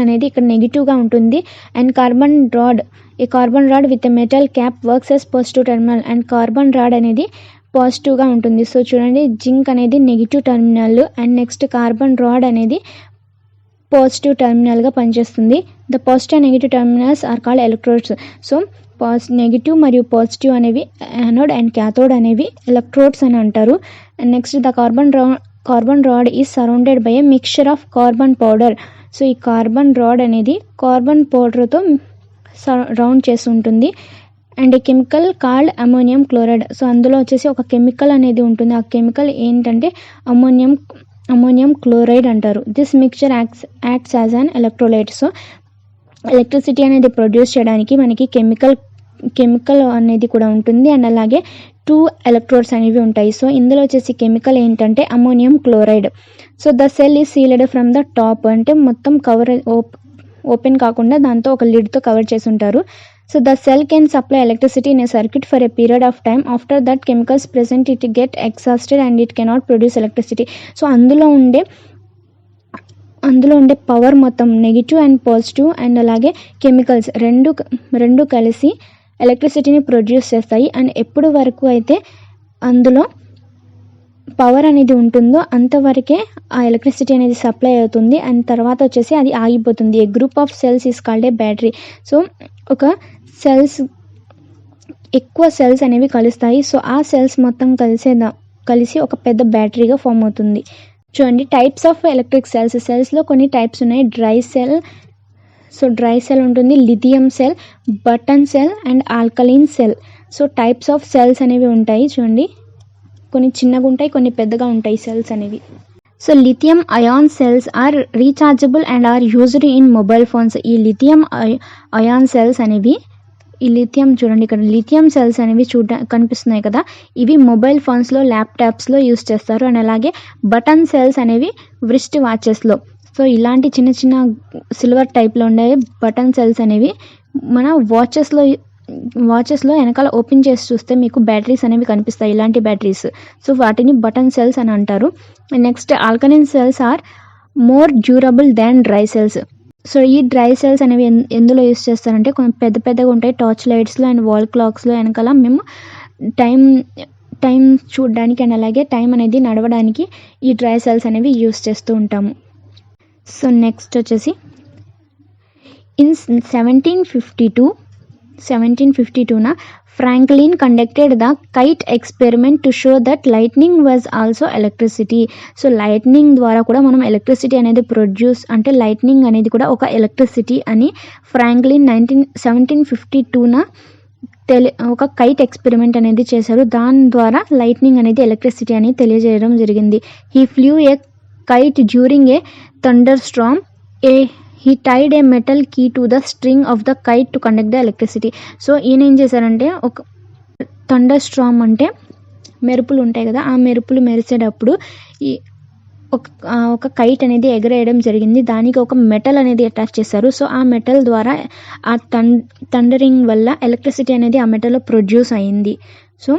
అనేది ఇక్కడ నెగిటివ్గా ఉంటుంది. And carbon rod with a metal cap works as positive terminal. And carbon rod అనేది పాజిటివ్గా ఉంటుంది. సో చూడండి జింక్ అనేది negative terminal and next carbon rod అనేది పాజిటివ్ టెర్మినల్గా పనిచేస్తుంది. The positive and negative terminals are called electrodes. So negative మరియు పాజిటివ్ అనేవి యానోడ్ అండ్ క్యాథోడ్ అనేవి ఎలక్ట్రోడ్స్ అని అంటారు. And next the carbon rod is surrounded by A mixture of carbon powder. So ఈ కార్బన్ రాడ్ అనేది కార్బన్ పౌడర్తో రౌండ్ చేసి ఉంటుంది. And A chemical called ammonium chloride. So అందులో వచ్చేసి ఒక కెమికల్ అనేది ఉంటుంది, ఆ కెమికల్ ఏంటంటే అమోనియం క్లోరైడ్ అంటారు. This mixture acts as an electrolyte. So electricity అనేది ప్రొడ్యూస్ చేయడానికి మనకి కెమికల్ అనేది కూడా ఉంటుంది అండ్ అలాగే 2 ఎలక్ట్రోడ్స్ అనేవి ఉంటాయి. సో ఇందులో వచ్చేసి కెమికల్ ఏంటంటే ammonium chloride. So the cell is sealed from the top, అంటే మొత్తం ఓపెన్ కాకుండా దాంతో ఒక లిడ్తో కవర్ చేసి ఉంటారు. So the cell can supply electricity in a circuit for a period of time. After that chemicals present it get exhausted and it cannot produce electricity. So అందులో ఉండే పవర్ మొత్తం నెగిటివ్ అండ్ పాజిటివ్ అండ్ అలాగే కెమికల్స్ రెండు కలిసి ఎలక్ట్రిసిటీని ప్రొడ్యూస్ చేస్తాయి. అండ్ ఎప్పుడు వరకు అయితే అందులో పవర్ అనేది ఉంటుందో అంతవరకే ఆ ఎలక్ట్రిసిటీ అనేది సప్లై అవుతుంది. అండ్ తర్వాత వచ్చేసి అది ఆగిపోతుంది. A group of cells is called a battery. So ఎక్కువ సెల్స్ అనేవి కలుస్తాయి. సో ఆ సెల్స్ మొత్తం కలిసి ఒక పెద్ద బ్యాటరీగా ఫామ్ అవుతుంది. చూడండి టైప్స్ ఆఫ్ ఎలక్ట్రిక్ సెల్స్లో కొన్ని టైప్స్ ఉన్నాయి. డ్రై సెల్ ఉంటుంది, lithium cell, button cell and alkaline cell. So types of cells అనేవి ఉంటాయి. చూడండి కొన్ని చిన్నగా ఉంటాయి, కొన్ని పెద్దగా ఉంటాయి సెల్స్ అనేవి. So lithium ion cells are rechargeable and are used in mobile phones. ఈ లిథియం అయాన్ సెల్స్ అనేవి చూడండి ఇక్కడ లిథియం సెల్స్ అనేవి కనిపిస్తున్నాయి కదా, ఇవి మొబైల్ ఫోన్స్లో ల్యాప్టాప్స్లో యూజ్ చేస్తారు. అండ్ అలాగే బటన్ సెల్స్ అనేవి వ్రిస్ట్ వాచెస్లో. సో ఇలాంటి చిన్న చిన్న సిల్వర్ టైప్లో ఉండే బటన్ సెల్స్ అనేవి మన వాచెస్లో వెనకాల ఓపెన్ చేసి చూస్తే మీకు బ్యాటరీస్ అనేవి కనిపిస్తాయి, ఇలాంటి బ్యాటరీస్. సో వాటిని బటన్ సెల్స్ అని అంటారు. Next alkaline cells are more durable than dry cells. So ఈ డ్రై సెల్స్ అనేవి ఎందులో యూస్ చేస్తారంటే కొంచెం పెద్ద పెద్దగా ఉంటాయి టార్చ్ లైట్స్లో అండ్ వాల్ క్లాక్స్లో వెనకాల మేము టైం చూడడానికి అండ్ అలాగే టైం అనేది నడవడానికి ఈ డ్రై సెల్స్ అనేవి యూస్ చేస్తూ ఉంటాము. సో నెక్స్ట్ వచ్చేసి in 1752 Franklin conducted the kite experiment to show that lightning was also electricity. So lightning ద్వారా కూడా మనం ఎలక్ట్రిసిటీ అనేది ప్రొడ్యూస్ అంటే లైట్నింగ్ అనేది కూడా ఒక ఎలక్ట్రిసిటీ అని ఫ్రాంక్లిన్ 1752 ఒక కైట్ ఎక్స్పెరిమెంట్ అనేది చేశారు. దాని ద్వారా లైట్నింగ్ అనేది ఎలక్ట్రిసిటీ అని తెలియజేయడం జరిగింది. He flew a kite during a thunder storm. He tied a metal key to the string of the kite to conduct the electricity. So ఈయన ఏం చేశారంటే ఒక థండర్ స్ట్రామ్ అంటే మెరుపులు ఉంటాయి కదా, ఆ మెరుపులు మెరిసేటప్పుడు ఈ ఒక కైట్ అనేది ఎగరేయడం జరిగింది. దానికి ఒక మెటల్ అనేది అటాచ్ చేశారు. సో ఆ మెటల్ ద్వారా ఆ థండరింగ్ వల్ల ఎలక్ట్రిసిటీ అనేది ఆ మెటల్లో ప్రొడ్యూస్ అయింది. సో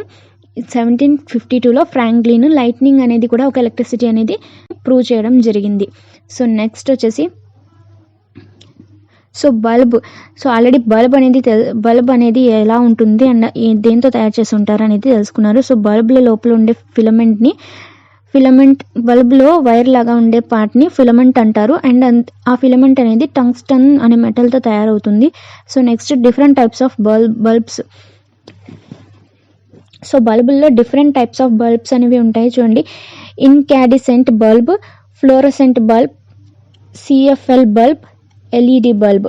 1752లో ఫ్రాంక్లిన్ లైట్నింగ్ అనేది కూడా ఒక ఎలక్ట్రిసిటీ అనేది ప్రూవ్ చేయడం జరిగింది. సో నెక్స్ట్ వచ్చేసి సో ఆల్రెడీ బల్బ్ అనేది ఎలా ఉంటుంది అండ్ దేంతో తయారు చేసి ఉంటారు అనేది తెలుసుకున్నారు. సో బల్బ్ల లోపల ఉండే ఫిలమెంట్ బల్బ్లో వైర్ లాగా ఉండే పార్ట్ని ఫిలమెంట్ అంటారు. అండ్ ఆ ఫిలమెంట్ అనేది టంగ్స్టన్ అనే మెటల్తో తయారవుతుంది. So next different types of bulbs. So బల్బుల్లో డిఫరెంట్ టైప్స్ ఆఫ్ బల్బ్స్ అనేవి ఉంటాయి చూడండి. Incandescent bulb, fluorescent bulb, CFL bulb, LED bulb.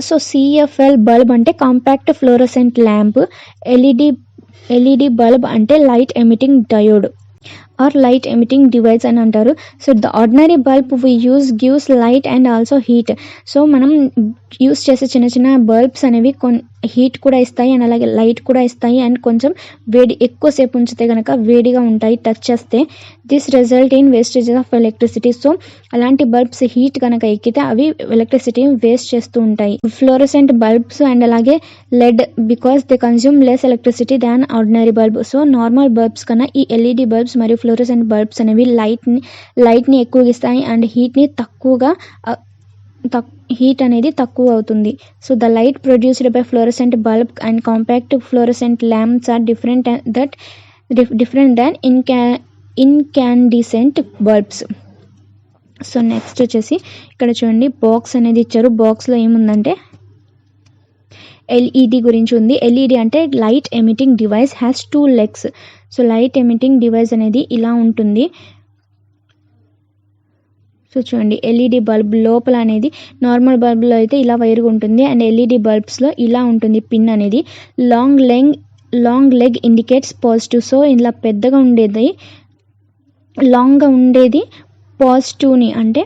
So CFL bulb అంటే compact fluorescent lamp. LED bulb అంటే light emitting diode or light emitting device అని అంటారు. So the ordinary bulb we use gives light and also heat. So మనం యూస్ చేసే చిన్న చిన్న బల్బ్స్ అనేవి హీట్ కూడా ఇస్తాయి అండ్ అలాగే లైట్ కూడా ఇస్తాయి అండ్ కొంచెం వేడి ఎక్కువసేపు ఉంచితే కనుక వేడిగా ఉంటాయి టచ్ చేస్తే. This result in wastage of electricity. So అలాంటి బల్బ్స్ హీట్ కనుక ఎక్కితే అవి ఎలక్ట్రిసిటీ వేస్ట్ చేస్తూ ఉంటాయి. ఫ్లోరసెంట్ బల్బ్స్ అండ్ అలాగే LED because they consume less electricity than ordinary bulb. So normal bulbs కన్నా ఈ ఎల్ఈడి బల్బ్స్ మరియు ఫ్లోరసెంట్ బల్బ్స్ అనేవి లైట్ని ఎక్కువగా ఇస్తాయి అండ్ హీట్ అనేది తక్కువ అవుతుంది. So the light produced by fluorescent bulb and compact fluorescent lamps are different than incandescent bulbs. So next వచ్చేసి ఇక్కడ చూడండి బాక్స్ అనేది ఇచ్చారు. బాక్స్లో ఏముందంటే ఎల్ఈడి గురించి ఉంది. ఎల్ఈడి అంటే light emitting device has 2 legs. So light emitting device అనేది ఇలా ఉంటుంది. సో చూడండి ఎల్ఈడి బల్బ్ లోపల అనేది నార్మల్ బల్బ్లో అయితే ఇలా వైర్గా ఉంటుంది అండ్ ఎల్ఈడి బల్బ్స్లో ఇలా ఉంటుంది పిన్ అనేది. Long leg indicates positive. So ఇలా పెద్దగా ఉండేది లాంగ్గా ఉండేది పాజిటివ్ని అంటే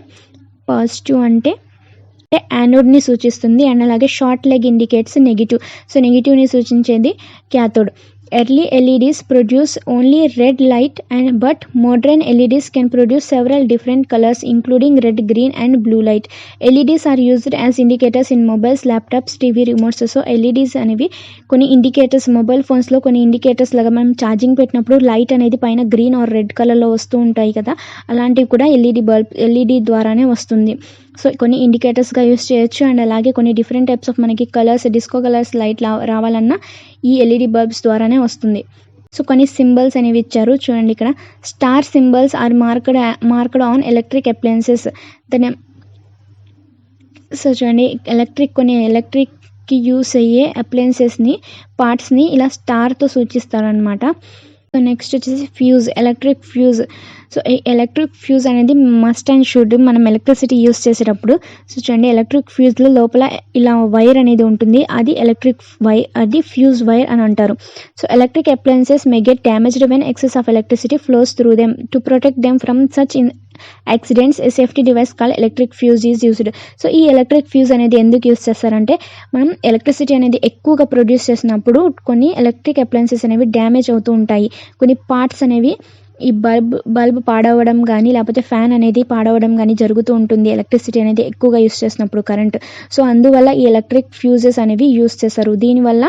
యానోడ్ని సూచిస్తుంది అండ్ అలాగే short leg indicates negative. So నెగిటివ్ని సూచించేది cathode. Early LEDs produce only red light but modern LEDs can produce several different colors including red, green and blue light. LEDs are used as indicators in mobiles, laptops, TV remotes. So LEDs అనేవి కొన్ని ఇండికేటర్స్ మొబైల్ ఫోన్స్లో కొన్ని ఇండికేటర్స్ లాగా మనం ఛార్జింగ్ పెట్టినప్పుడు లైట్ అనేది పైన గ్రీన్ ఆర్ రెడ్ కలర్లో వస్తూ ఉంటాయి కదా, అలాంటివి కూడా ఎల్ఈడి ద్వారానే వస్తుంది. సో కొన్ని ఇండికేటర్స్గా యూస్ చేయొచ్చు అండ్ అలాగే కొన్ని డిఫరెంట్ టైప్స్ ఆఫ్ మనకి కలర్స్ డిస్కో కలర్స్ లైట్ రావాలన్నా ఈ ఎల్ఈడి బల్బ్స్ ద్వారానే వస్తుంది. సో కొన్ని సింబల్స్ అనేవి ఇచ్చారు చూడండి. ఇక్కడ star symbols are marked on electric appliances. So చూడండి కొన్ని ఎలక్ట్రిక్కి యూస్ అయ్యే అప్లయన్సెస్ని పార్ట్స్ని ఇలా స్టార్తో సూచిస్తారనమాట. సో నెక్స్ట్ వచ్చేసి ఎలక్ట్రిక్ ఫ్యూజ్. సో ఈ ఎలక్ట్రిక్ ఫ్యూజ్ అనేది మస్ట్ అండ్ షుడ్ మనం ఎలక్ట్రిసిటీ యూస్ చేసేటప్పుడు. సో చూడండి ఎలక్ట్రిక్ ఫ్యూజ్లో లోపల ఇలా వైర్ అనేది ఉంటుంది, అది ఫ్యూజ్ వైర్ అని అంటారు. So electric appliances may get damaged when excess of electricity flows through them. To protect them from such accidents A safety device call electric fuse is used. So ఈ ఎలక్ట్రిక్ ఫ్యూజ్ అనేది ఎందుకు యూస్ చేస్తారంటే మనం ఎలక్ట్రిసిటీ అనేది ఎక్కువగా ప్రొడ్యూస్ చేసినప్పుడు కొన్ని ఎలక్ట్రిక్ అప్లయన్సెస్ అనేవి డ్యామేజ్ అవుతూ ఉంటాయి. కొన్ని పార్ట్స్ అనేవి ఈ బల్బ్ పాడవడం కానీ లేకపోతే ఫ్యాన్ అనేది పాడవడం కానీ జరుగుతూ ఉంటుంది ఎలక్ట్రిసిటీ అనేది ఎక్కువగా యూస్ చేసినప్పుడు కరెంట్. సో అందువల్ల ఈ ఎలక్ట్రిక్ ఫ్యూజెస్ అనేవి యూస్ చేస్తారు. దీనివల్ల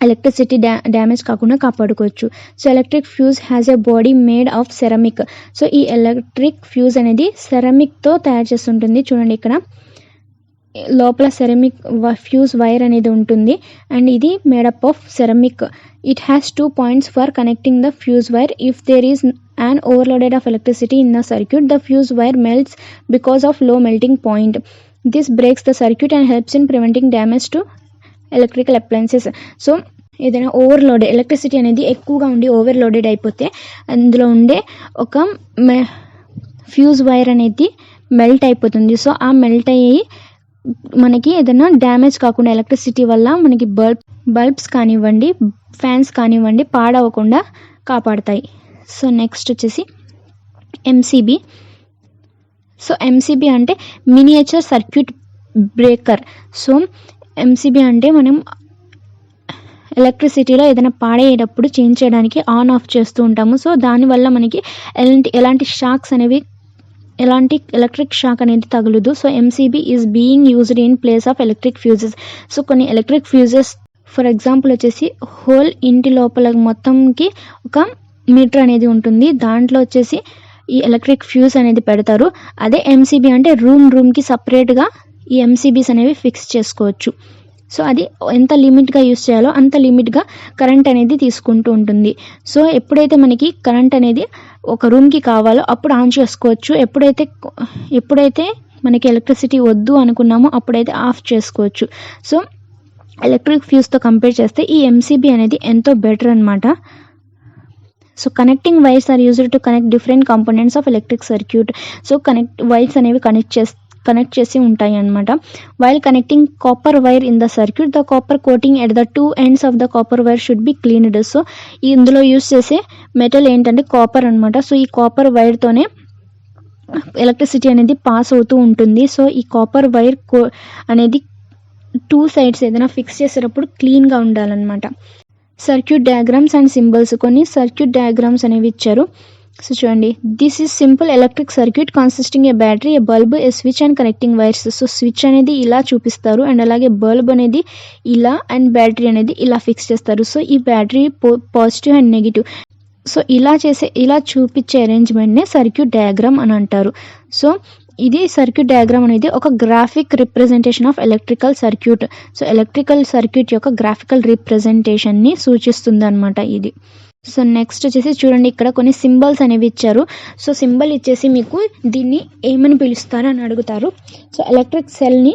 ఎలక్ట్రిసిటీ డ్యామేజ్ కాకుండా కాపాడుకోవచ్చు. So electric fuse has a body made of ceramic. So ఈ ఎలక్ట్రిక్ ఫ్యూజ్ అనేది సెరమిక్తో తయారు చేస్తుంటుంది. చూడండి ఇక్కడ లోపల సెరమిక్ ఫ్యూజ్ వైర్ అనేది ఉంటుంది అండ్ ఇది made up of ceramic. It has 2 points for connecting the fuse wire. If there is an overloaded of electricity in the circuit, the fuse wire melts because of low melting point. This breaks the circuit and helps in preventing damage to electrical appliances. So ఏదైనా ఓవర్లోడెడ్ ఎలక్ట్రిసిటీ అనేది ఎక్కువగా ఉండి ఓవర్లోడెడ్ అయిపోతే అందులో ఉండే ఒక ఫ్యూజ్ వైర్ అనేది మెల్ట్ అయిపోతుంది. సో ఆ మెల్ట్ అయ్యి మనకి ఏదైనా డ్యామేజ్ కాకుండా ఎలక్ట్రిసిటీ వల్ల మనకి బల్బ్స్ కానివ్వండి, ఫ్యాన్స్ కానివ్వండి పాడవకుండా కాపాడతాయి. సో నెక్స్ట్ వచ్చేసి ఎంసీబీ. సో ఎంసీబీ అంటే miniature circuit breaker. So MCB అంటే మనం ఎలక్ట్రిసిటీలో ఏదైనా పాడేటప్పుడు చేంజ్ చేయడానికి ఆన్ ఆఫ్ చేస్తూ ఉంటాము. సో దానివల్ల మనకి ఎలాంటి షాక్స్ అనేవి ఎలాంటి ఎలక్ట్రిక్ షాక్ అనేది తగులదు. So MCB is being used in place of electric fuses. So కొన్ని ఎలక్ట్రిక్ ఫ్యూజెస్ ఫర్ ఎగ్జాంపుల్ వచ్చేసి హోల్ ఇంటి లోపల మొత్తంకి ఒక మీటర్ అనేది ఉంటుంది, దాంట్లో వచ్చేసి ఈ ఎలక్ట్రిక్ ఫ్యూజ్ అనేది పెడతారు. అదే ఎంసీబీ అంటే రూమ్కి సపరేట్గా ఈ ఎంసీబీస్ అనేవి ఫిక్స్ చేసుకోవచ్చు. సో అది ఎంత లిమిట్గా యూస్ చేయాలో అంత లిమిట్గా కరెంట్ అనేది తీసుకుంటూ ఉంటుంది. సో ఎప్పుడైతే మనకి కరెంట్ అనేది ఒక రూమ్కి కావాలో అప్పుడు ఆన్ చేసుకోవచ్చు, ఎప్పుడైతే మనకి ఎలక్ట్రిసిటీ వద్దు అనుకున్నామో అప్పుడైతే ఆఫ్ చేసుకోవచ్చు. సో ఎలక్ట్రిక్ ఫ్యూజ్తో కంపేర్ చేస్తే ఈ ఎంసీబీ అనేది ఎంతో బెటర్ అనమాట. So connecting wires are used to connect different components of electric circuit. So wires అనేవి కనెక్ట్ చేసి ఉంటాయి అన్నమాట. While connecting copper wire in the circuit, the copper coating at the 2 ends of the copper wire should be cleaned. So ఇందులో యూజ్ చేసే మెటల్ ఏంటంటే కాపర్ అనమాట. సో ఈ కాపర్ వైర్తోనే ఎలక్ట్రిసిటీ అనేది పాస్ అవుతూ ఉంటుంది. సో ఈ కాపర్ వైర్ అనేది 2 sides ఏదైనా ఫిక్స్ చేసేటప్పుడు క్లీన్గా ఉండాలన్నమాట. Circuit diagrams and symbols. కొన్ని సర్క్యూట్ డయాగ్రామ్స్ అనేవి ఇచ్చారు. సో చూడండి, this is simple electric circuit consisting A battery, A bulb, A switch and connecting wires. So switch అనేది ఇలా చూపిస్తారు అండ్ అలాగే బల్బ్ అనేది ఇలా అండ్ బ్యాటరీ అనేది ఇలా ఫిక్స్ చేస్తారు. సో ఈ battery positive and negative. So ఇలా చూపించే అరేంజ్మెంట్నే సర్క్యూట్ డయాగ్రామ్ అని అంటారు. సో ఇది సర్క్యూట్ డయాగ్రామ్ అనేది ఒక graphic representation of electrical circuit. So electrical circuit యొక్క గ్రాఫికల్ రిప్రజెంటేషన్ని సూచిస్తుంది అనమాట ఇది. సో నెక్స్ట్ వచ్చేసి చూడండి, ఇక్కడ కొన్ని సింబల్స్ అనేవి ఇచ్చారు. సో సింబల్ ఇచ్చేసి మీకు దీన్ని ఏమని పిలుస్తారు అని అడుగుతారు. సో ఎలక్ట్రిక్ సెల్ని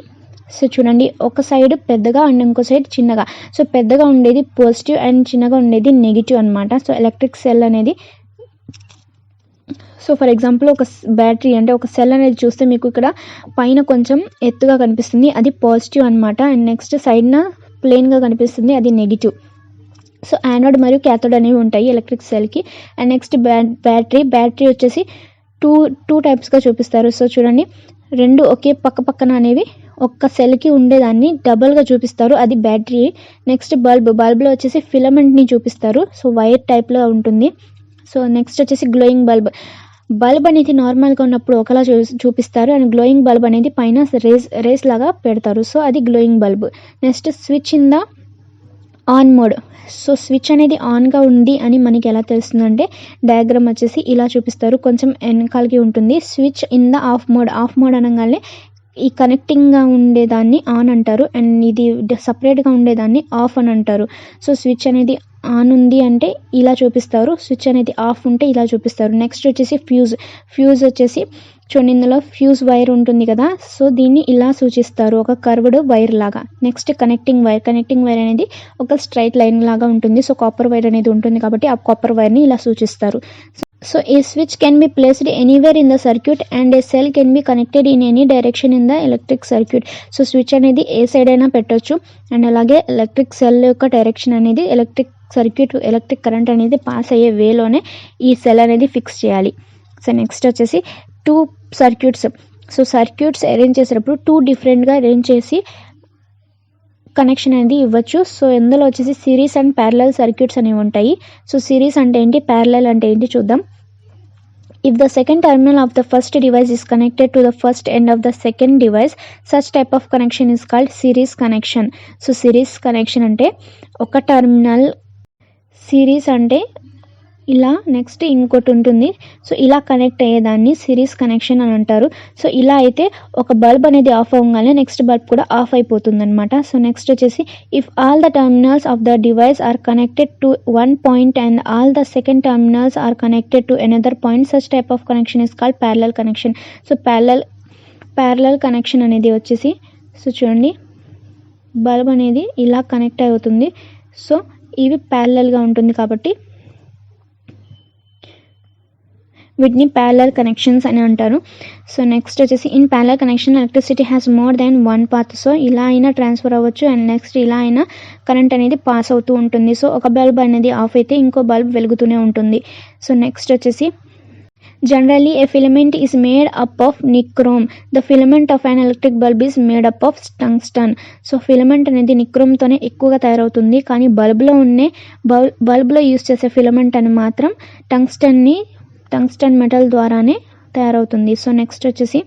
సో చూడండి, ఒక సైడ్ పెద్దగా అండ్ ఇంకో సైడ్ చిన్నగా. సో పెద్దగా ఉండేది పాజిటివ్ అండ్ చిన్నగా ఉండేది నెగిటివ్ అనమాట. సో ఎలక్ట్రిక్ సెల్ అనేది సో ఫర్ ఎగ్జాంపుల్ ఒక బ్యాటరీ అంటే ఒక సెల్ అనేది చూస్తే మీకు ఇక్కడ పైన కొంచెం ఎత్తుగా కనిపిస్తుంది, అది పాజిటివ్ అనమాట. అండ్ నెక్స్ట్ సైడ్న ప్లెయిన్గా కనిపిస్తుంది, అది నెగిటివ్. సో యానోడ్ మరియు క్యాథోడ్ అనేవి ఉంటాయి ఎలక్ట్రిక్ సెల్కి. అండ్ నెక్స్ట్ బ్యాటరీ వచ్చేసి టూ టైప్స్గా చూపిస్తారు. సో చూడండి, రెండు ఒకే పక్కన అనేవి ఒక్క సెల్కి ఉండేదాన్ని డబల్గా చూపిస్తారు, అది బ్యాటరీ. నెక్స్ట్ బల్బ్లో వచ్చేసి ఫిలమెంట్ని చూపిస్తారు. సో వైర్ టైప్లో ఉంటుంది. సో నెక్స్ట్ వచ్చేసి గ్లోయింగ్ బల్బ్ అనేది నార్మల్గా ఉన్నప్పుడు ఒకలా చూపిస్తారు అండ్ గ్లోయింగ్ బల్బ్ అనేది పైన రేస్ లాగా పెడతారు. సో అది glowing bulb. Next switch in the on mode. So switch అనేది ఆన్గా ఉంది అని మనకి ఎలా తెలుస్తుందంటే డయాగ్రామ్ వచ్చేసి ఇలా చూపిస్తారు, కొంచెం వెనకాలకి ఉంటుంది. Switch in the of mode అనగానే ఈ కనెక్టింగ్గా ఉండేదాన్ని ఆన్ అంటారు అండ్ ఇది సపరేట్గా ఉండేదాన్ని ఆఫ్ అని అంటారు. సో స్విచ్ అనేది ఆన్ ఉంది అంటే ఇలా చూపిస్తారు, స్విచ్ అనేది ఆఫ్ ఉంటే ఇలా చూపిస్తారు. నెక్స్ట్ వచ్చేసి ఫ్యూజ్ వచ్చేసి చూడండి, ఇందులో ఫ్యూజ్ వైర్ ఉంటుంది కదా, సో దీన్ని ఇలా సూచిస్తారు, ఒక కర్వ్డ్ వైర్ లాగా. నెక్స్ట్ కనెక్టింగ్ వైర్ అనేది ఒక స్ట్రైట్ లైన్ లాగా ఉంటుంది. సో కాపర్ వైర్ అనేది ఉంటుంది కాబట్టి ఆ కాపర్ వైర్ని ఇలా సూచిస్తారు. So A switch can be placed anywhere in the circuit and A cell can be connected in any direction in the electric circuit. So switch అనేది ఏ సైడ్ అయినా పెట్టొచ్చు అండ్ అలాగే ఎలక్ట్రిక్ సెల్ యొక్క డైరెక్షన్ అనేది ఎలక్ట్రిక్ కరెంట్ అనేది పాస్ అయ్యే వేలోనే ఈ సెల్ అనేది ఫిక్స్ చేయాలి. సో నెక్స్ట్ వచ్చేసి 2 సర్క్యూట్స్. సో సర్క్యూట్స్ అరేంజ్ చేసేటప్పుడు 2 డిఫరెంట్గా అరేంజ్ చేసి కనెక్షన్ అనేది ఇవ్వచ్చు. సో ఇందులో వచ్చేసి సిరీస్ అండ్ ప్యారలల్ సర్క్యూట్స్ అనేవి ఉంటాయి. సో సిరీస్ అంటే ఏంటి, ప్యారలల్ అంటే ఏంటి చూద్దాం. If the second terminal of the first device is connected to the first end of the second device, such type of connection is called series connection. So series connection అంటే ఒక టర్మినల్, సిరీస్ అంటే ఇలా నెక్స్ట్ ఇంకోటి ఉంటుంది. సో ఇలా కనెక్ట్ అయ్యేదాన్ని సిరీస్ కనెక్షన్ అని అంటారు. సో ఇలా అయితే ఒక బల్బ్ అనేది ఆఫ్ అవ్వగానే నెక్స్ట్ బల్బ్ కూడా ఆఫ్ అయిపోతుంది అనమాట. సో నెక్స్ట్ వచ్చేసి if all the terminals of the device are connected to one point and all the second terminals are connected to another point, such type of connection is called parallel connection. So parallel connection అనేది వచ్చేసి, సో చూడండి బల్బ్ అనేది ఇలా కనెక్ట్ అవుతుంది. సో ఇవి ప్యారలల్గా ఉంటుంది కాబట్టి వీటిని ప్యారలల్ కనెక్షన్స్ అని అంటారు. సో నెక్స్ట్ వచ్చేసి in parallel connection electricity has more than one path. So ఇలా అయినా ట్రాన్స్ఫర్ అవ్వచ్చు అండ్ నెక్స్ట్ ఇలా అయినా కరెంట్ అనేది పాస్ అవుతూ ఉంటుంది. సో ఒక బల్బ్ అనేది ఆఫ్ అయితే ఇంకో బల్బ్ వెలుగుతూనే ఉంటుంది. సో నెక్స్ట్ వచ్చేసి generally a filament is made up of nichrome. The filament of an electric bulb is made up of tungsten. So filament అనేది నిక్రోమ్ తోనే ఎక్కువగా తయారవుతుంది, కానీ బల్బ్లో యూస్ చేసే ఫిలమెంట్ అని మాత్రం టంగ్స్టన్ మెటల్ ద్వారానే తయారవుతుంది. సో నెక్స్ట్ వచ్చేసి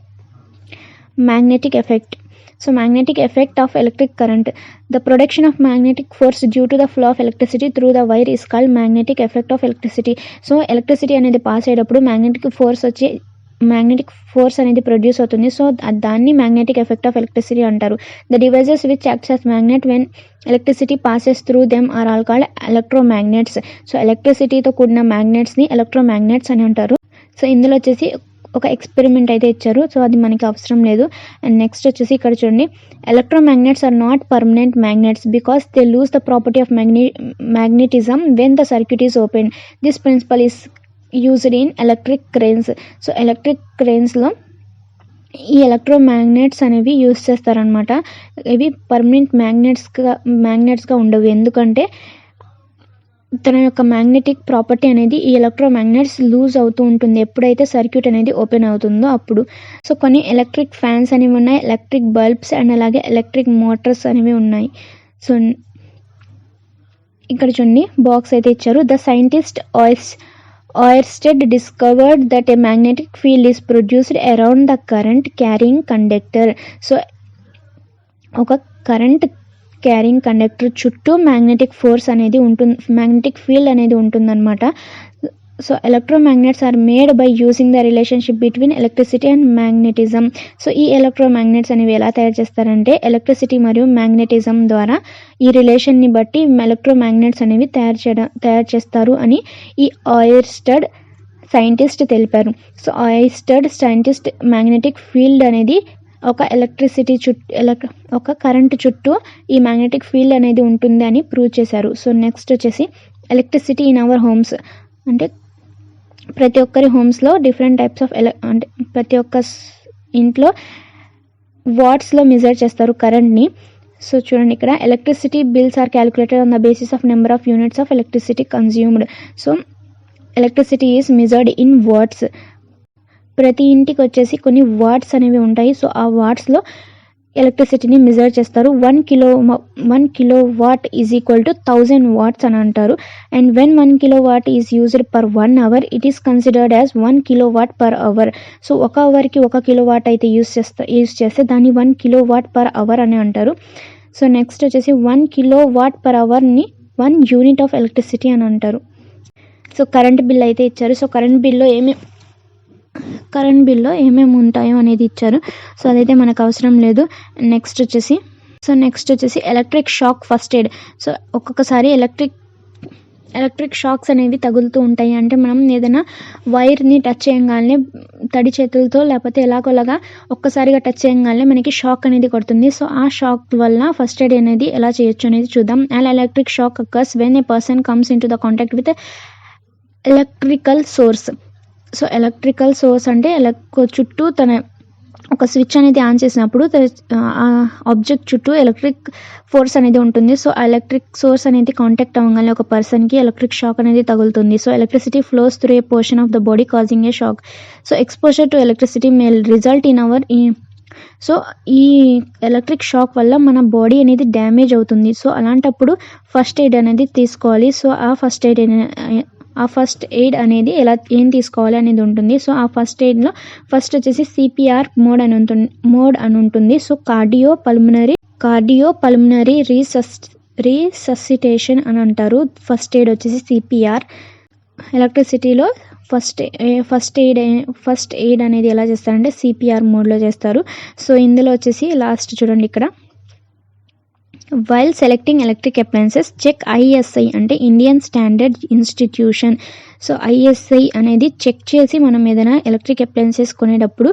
magnetic effect. So magnetic effect of electric current. The production of magnetic force due to the flow of electricity through the wire is called magnetic effect of electricity. So electricity అనేది పాస్ అయ్యేటప్పుడు మ్యాగ్నెటిక్ ఫోర్స్ అనేది ప్రొడ్యూస్ అవుతుంది. సో దాన్ని మ్యాగ్నెటిక్ ఎఫెక్ట్ ఆఫ్ ఎలక్ట్రిసిటీ అంటారు. The devices which acts as magnet when electricity passes through them are all called electromagnets. So ఎలక్ట్రిసిటీతో కూడిన మ్యాగ్నెట్స్ని ఎలక్ట్రోమాగ్నెట్స్ అని అంటారు. సో ఇందులో వచ్చేసి ఒక ఎక్స్పెరిమెంట్ అయితే ఇచ్చారు, సో అది మనకి అవసరం లేదు. అండ్ నెక్స్ట్ వచ్చేసి ఇక్కడ చూడండి, electromagnets are not permanent magnets because they lose the property of magnetism when the circuit is opened. This principle is used in electric cranes. So electric క్రేన్స్లో ఈ ఎలక్ట్రోమాగ్నెట్స్ అనేవి యూజ్ చేస్తారనమాట. ఇవి పర్మనెంట్ మ్యాగ్నెట్స్గా ఉండవు, ఎందుకంటే తన యొక్క మ్యాగ్నెటిక్ ప్రాపర్టీ అనేది ఈ ఎలక్ట్రోమాగ్నెట్స్ లూజ్ అవుతూ ఉంటుంది ఎప్పుడైతే సర్క్యూట్ అనేది ఓపెన్ అవుతుందో అప్పుడు. సో కొన్ని ఎలక్ట్రిక్ ఫ్యాన్స్ అనేవి ఉన్నాయి, ఎలక్ట్రిక్ బల్బ్స్ అండ్ అలాగే ఎలక్ట్రిక్ మోటార్స్ అనేవి ఉన్నాయి. సో ఇక్కడ చూడండి బాక్స్ అయితే ఇచ్చారు. The scientist Oersted discovered that a magnetic field is produced around the current carrying conductor. So ఒక కరెంట్ క్యారింగ్ కండక్టర్ చుట్టూ మ్యాగ్నెటిక్ ఫీల్డ్ అనేది ఉంటుందన్నమాట. So electromagnets are made by using the relationship between electricity and magnetism. So ఈ ఎలక్ట్రోమాగ్నెట్స్ అనేవి ఎలా తయారు చేస్తారంటే ఎలక్ట్రిసిటీ మరియు మ్యాగ్నెటిజం ద్వారా ఈ రిలేషన్ని బట్టి ఎలక్ట్రోమాగ్నెట్స్ అనేవి తయారు చేస్తారు అని ఈ ఆయర్స్టెడ్ సైంటిస్ట్ తెలిపారు. సో ఆయర్స్టెడ్ సైంటిస్ట్ మ్యాగ్నెటిక్ ఫీల్డ్ అనేది ఒక ఒక కరెంటు చుట్టూ ఈ మ్యాగ్నెటిక్ ఫీల్డ్ అనేది ఉంటుంది అని ప్రూవ్ చేశారు. సో నెక్స్ట్ వచ్చేసి ఎలక్ట్రిసిటీ ఇన్ అవర్ హోమ్స్. అంటే ప్రతి ఒక్కరి హోమ్స్లో డిఫరెంట్ టైప్స్ ఆఫ్ అంటే ప్రతి ఒక్క ఇంట్లో వాట్స్లో మెజర్ చేస్తారు కరెంట్ని. సో చూడండి ఇక్కడ electricity bills are calculated on the basis of number of units of electricity consumed. So electricity is measured in watts. ప్రతి ఇంటికి వచ్చేసి కొన్ని వాట్స్ అనేవి ఉంటాయి. సో ఆ వాట్స్లో ఎలక్ట్రిసిటీని మెజర్ చేస్తారు. 1 kilowatt is equal to 1000 watts అని అంటారు. And when 1 kilowatt is used per 1 hour it is considered as 1 kilowatt per hour. So ఒక అవర్కి 1 kilowatt అయితే యూజ్ చేస్తే దాన్ని 1 kilowatt per hour అని అంటారు. సో నెక్స్ట్ వచ్చేసి 1 kilowatt per hourని 1 unit of electricity అని అంటారు. సో కరెంట్ బిల్ అయితే ఇచ్చారు. సో కరెంట్ బిల్లో ఏమేమి ఉంటాయో అనేది ఇచ్చారు. సో అదైతే మనకు అవసరం లేదు. నెక్స్ట్ వచ్చేసి electric shock first aid. So ఒక్కొక్కసారి ఎలక్ట్రిక్ షాక్స్ అనేవి తగులుతూ ఉంటాయి. అంటే మనం ఏదైనా వైర్ని టచ్ చేయగానే తడి చేతులతో లేకపోతే ఎలాగోలాగా ఒక్కసారిగా టచ్ చేయగానే మనకి షాక్ అనేది కొడుతుంది. సో ఆ షాక్ వల్ల ఫస్ట్ ఎయిడ్ అనేది ఎలా చేయొచ్చు అనేది చూద్దాం. And electric shock occurs when a person comes in to the contact with electrical source. So electrical source అంటే చుట్టూ తన ఒక స్విచ్ అనేది ఆన్ చేసినప్పుడు ఆ ఆబ్జెక్ట్ చుట్టూ ఎలక్ట్రిక్ ఫోర్స్ అనేది ఉంటుంది. సో ఆ ఎలక్ట్రిక్ సోర్స్ అనేది కాంటాక్ట్ అవ్వగానే ఒక పర్సన్కి ఎలక్ట్రిక్ షాక్ అనేది తగులుతుంది. So electricity flows through a portion of the body causing A shock. So exposure to electricity May result in our so ఈ ఎలక్ట్రిక్ షాక్ వల్ల మన బాడీ అనేది డ్యామేజ్ అవుతుంది. సో అలాంటప్పుడు ఫస్ట్ ఎయిడ్ అనేది తీసుకోవాలి. సో ఆ ఫస్ట్ ఎయిడ్ ఆ ఫస్ట్ ఎయిడ్ అనేది ఏం తీసుకోవాలి అనేది ఉంటుంది. సో ఆ ఫస్ట్ ఎయిడ్లో ఫస్ట్ వచ్చేసి సిపిఆర్ మోడ్ అని ఉంటుంది. సో కార్డియో పల్మనరీ రీససిటేషన్ అని అంటారు. ఫస్ట్ ఎయిడ్ వచ్చేసి సిపిఆర్. ఎలక్ట్రిసిటీలో ఫస్ట్ ఎయిడ్ అనేది ఎలా చేస్తారంటే సిపిఆర్ మోడ్లో చేస్తారు. సో ఇందులో వచ్చేసి లాస్ట్ చూడండి ఇక్కడ, while selecting electric appliances check ISI అంటే Indian standard institution. So ISI అనేది చెక్ చేసి మనం ఏదైనా ఎలక్ట్రిక్ అప్లయన్సెస్ కొనేటప్పుడు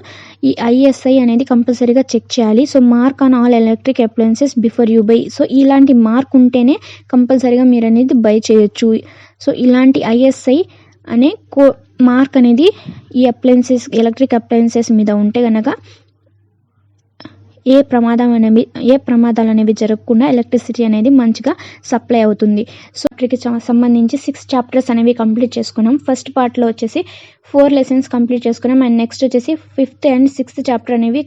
ఈ ఐఎస్ఐ అనేది కంపల్సరీగా చెక్ చేయాలి. So mark on all electric appliances before you by. So ఇలాంటి మార్క్ ఉంటేనే కంపల్సరీగా మీరు అనేది బై చేయొచ్చు. సో ఇలాంటి ఐఎస్ఐ అనే మార్క్ అనేది ఈ ఎలక్ట్రిక్ అప్లయన్సెస్ మీద ఉంటే కనుక ఏ ప్రమాదాలు అనేవి జరగకుండా ఎలక్ట్రిసిటీ అనేది మంచిగా సప్లై అవుతుంది. సో వీటికి సంబంధించి 6 చాప్టర్స్ అనేవి కంప్లీట్ చేసుకున్నాం. ఫస్ట్ పార్ట్లో వచ్చేసి 4 లెసన్స్ కంప్లీట్ చేసుకున్నాం. అండ్ నెక్స్ట్ వచ్చేసి 5th and 6th చాప్టర్ అనేవి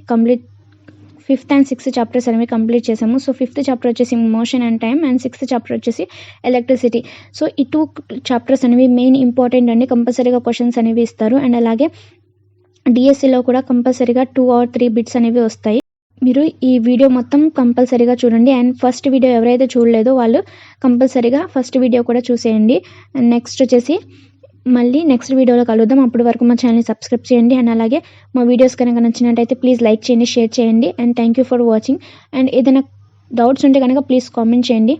కంప్లీట్ చేసాము. సో 5th చాప్టర్ వచ్చేసి motion and time, and 6th chapter వచ్చేసి ఎలక్ట్రిసిటీ. సో ఈ 2 చాప్టర్స్ అనేవి మెయిన్ ఇంపార్టెంట్ అండి. కంపల్సరీగా క్వశ్చన్స్ అనేవి ఇస్తారు. అండ్ అలాగే డిఎస్సిలో కూడా కంపల్సరీగా 2 or 3 బిట్స్ అనేవి వస్తాయి. మీరు ఈ వీడియో మొత్తం కంపల్సరీగా చూడండి. అండ్ ఫస్ట్ వీడియో ఎవరైతే చూడలేదో వాళ్ళు కంపల్సరీగా ఫస్ట్ వీడియో కూడా చూసేయండి. అండ్ నెక్స్ట్ వచ్చేసి మళ్ళీ నెక్స్ట్ వీడియోలో కలుద్దాం. అప్పటి వరకు మా ఛానల్ని సబ్స్క్రైబ్ చేయండి. అండ్ అలాగే మా వీడియోస్ కనుక నచ్చినట్టయితే ప్లీజ్ లైక్ చేయండి, షేర్ చేయండి. And thank you for watching. And ఏదైనా డౌట్స్ ఉంటే కనుక ప్లీజ్ కామెంట్ చేయండి.